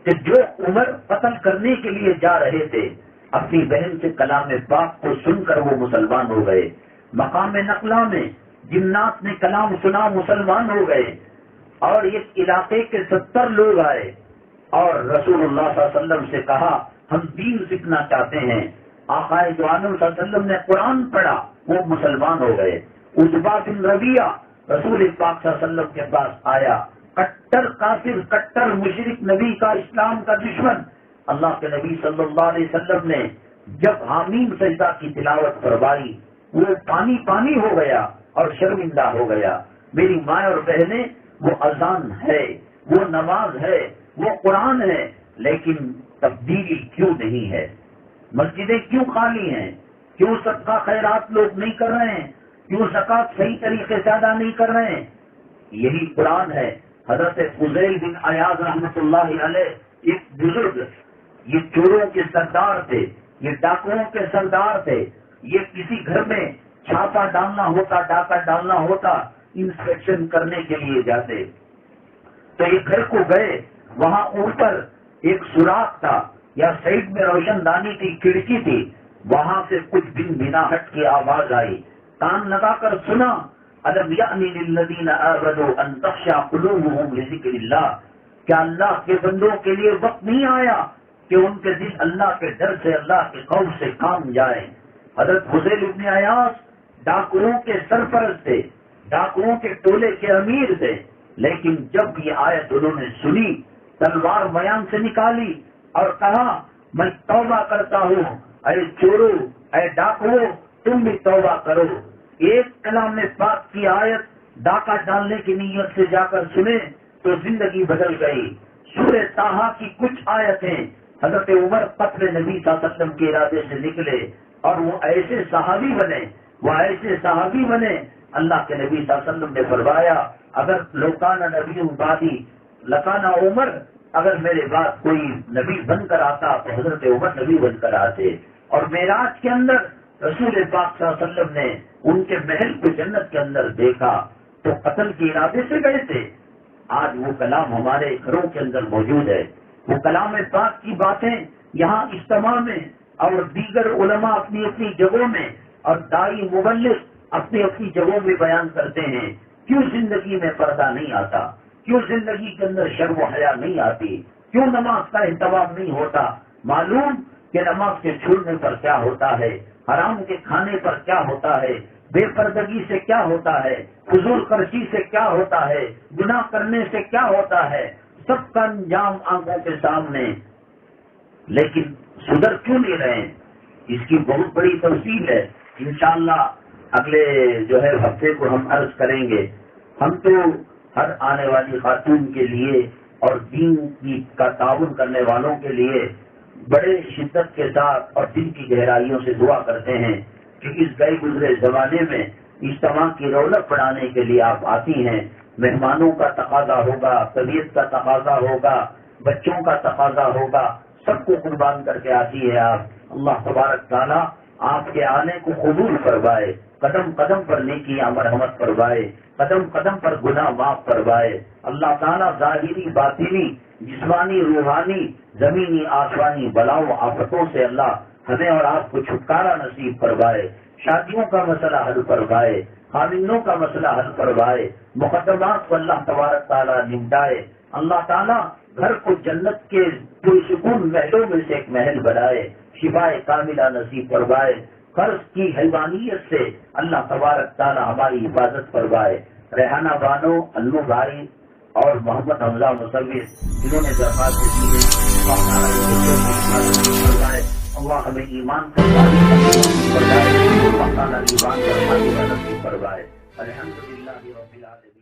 کہ جو عمر قتل کرنے کے لیے جا رہے تھے، اپنی بہن سے کلام پاک کو سن کر وہ مسلمان ہو گئے، مقام نقلا میں جنات نے کلام سنا، مسلمان ہو گئے، اور اس علاقے کے 70 لوگ آئے اور رسول اللہ صلی اللہ علیہ وسلم سے کہا ہم دین سیکھنا چاہتے ہیں، آقا دو عالم صلی اللہ علیہ وسلم نے قرآن پڑھا، وہ مسلمان ہو گئے۔ عتبہ بن ربیعہ رسول پاک صلی اللہ علیہ وسلم کے پاس آیا، کٹر کافر، کٹر مشرک، نبی کا، اسلام کا دشمن، اللہ کے نبی صلی اللہ علیہ وسلم نے جب حامیم سجدہ کی تلاوت فرمائی وہ پانی پانی ہو گیا اور شرمندہ ہو گیا۔ میری ماں اور بہنیں، وہ اذان ہے، وہ نماز ہے، وہ قرآن ہے، لیکن تبدیلی کیوں نہیں ہے؟ مسجدیں کیوں خالی ہیں؟ کیوں صدقہ خیرات لوگ نہیں کر رہے ہیں؟ کیوں زکوٰۃ صحیح طریقے سے ادا نہیں کر رہے ہیں؟ یہی قرآن ہے۔ حضرت فضیل بن عیاض رحمۃ اللہ علیہ ایک بزرگ، یہ چوروں کے سردار تھے، یہ ڈاکوؤں کے سردار تھے، یہ کسی گھر میں چھاپا ڈالنا ہوتا، ڈاکہ ڈالنا ہوتا، انسپیکشن کرنے کے لیے جاتے تو یہ گھر کو گئے، وہاں اوپر ایک سوراخ تھا یا سائڈ میں روشن دانی کی کھڑکی تھی، وہاں سے کچھ بن بناہٹ کی آواز آئی، کان لگا کر سنا، الم یأنی للذین آمنوا ان تخشع قلوبهم لذکر اللہ، کیا اللہ کے بندوں کے لیے وقت نہیں آیا کہ ان کے دل اللہ کے ڈر سے، اللہ کے خوف سے کام جائے؟ حضرت فضیل ابن عیاض ڈاکوؤں کے سرپرست تھے، ڈاکوؤں کے ٹولے کے امیر تھے، لیکن جب یہ آیت انہوں نے سنی، تلوار میان سے نکالی اور کہا میں توبہ کرتا ہوں، اے چورو، اے ڈاکو، تم بھی توبہ کرو۔ ایک کلام پاک کی آیت ڈاکہ ڈالنے کی نیت سے جا کر سنے تو زندگی بدل گئی۔ سورہ طٰہٰ کی کچھ آیتیں حضرت عمر قتل نبی صلی اللہ علیہ وسلم کے ارادے سے نکلے اور وہ ایسے صحابی بنے، اللہ کے نبی صلی اللہ علیہ وسلم نے فرمایا اگر لوکان نبی بعدی لکانا عمر، اگر میرے بعد کوئی نبی بن کر آتا تو حضرت عمر نبی بن کر آتے۔ اور معراج کے اندر رسول پاک صلی اللہ علیہ وسلم نے ان کے محل کو جنت کے اندر دیکھا تو قتل کے ارادے سے گئے تھے۔ آج وہ کلام ہمارے گھروں کے اندر موجود ہے، وہ کلام پاک کی باتیں یہاں اجتماع میں اور دیگر علماء اپنی اپنی جگہوں میں اور داعی مبلغ اپنی اپنی جگہوں میں بیان کرتے ہیں۔ کیوں زندگی میں پردہ نہیں آتا؟ کیوں زندگی کے اندر شرم و حیا نہیں آتی؟ کیوں نماز کا اہتمام نہیں ہوتا؟ معلوم کہ نماز کے چھوڑنے پر کیا ہوتا ہے، حرام کے کھانے پر کیا ہوتا ہے، بے پردگی سے کیا ہوتا ہے، فضول خرچی سے کیا ہوتا ہے، گناہ کرنے سے کیا ہوتا ہے، سب کا انجام آنکھوں کے سامنے، لیکن سدھر کیوں نہیں رہے؟ اس کی بہت بڑی تفصیل ہے، انشاءاللہ اگلے ہفتے کو ہم عرض کریں گے۔ ہم تو ہر آنے والی خاتون کے لیے اور دین کا تعاون کرنے والوں کے لیے بڑے شدت کے ساتھ اور دل کی گہرائیوں سے دعا کرتے ہیں کہ اس گئے گزرے زمانے میں اجتماع کی رونق بڑھانے کے لیے آپ آتی ہیں۔ مہمانوں کا تقاضا ہوگا، طبیعت کا تقاضا ہوگا، بچوں کا تقاضا ہوگا، سب کو قربان کر کے آتی ہے آپ۔ اللہ تبارک تعالیٰ آپ کے آنے کو قبول فرمائے، قدم قدم پر نیکیاں مرحمت فرمائے، قدم قدم پر گناہ معاف فرمائے۔ اللہ تعالیٰ ظاہری باطنی جسمانی روحانی زمینی آسمانی بلاؤں آفتوں سے اللہ ہمیں اور آپ کو چھٹکارا نصیب فرمائے، شادیوں کا مسئلہ حل فرمائے، خامندوں کا مسئلہ حل فرمائے، مقدمات کو اللہ تبارک تعالیٰ نمٹائے۔ اللہ تعالیٰ گھر کو جنت کے پرسکون محلوں میں سے ایک محل بنائے، شفائے کاملہ نصیب فرمائے۔ قرض کی حیوانیت سے اللہ تبارک تعالیٰ ہماری حفاظت فرمائے۔ ریحانہ بانو، انو بھائی اور محمد حمزہ مصور جنہوں نے درخواست دی ہے، اللہ ہمیں ایمان فرمائے، اللہ تعالیٰ ایمان فرمائے، الحمدللہ رب العالمین۔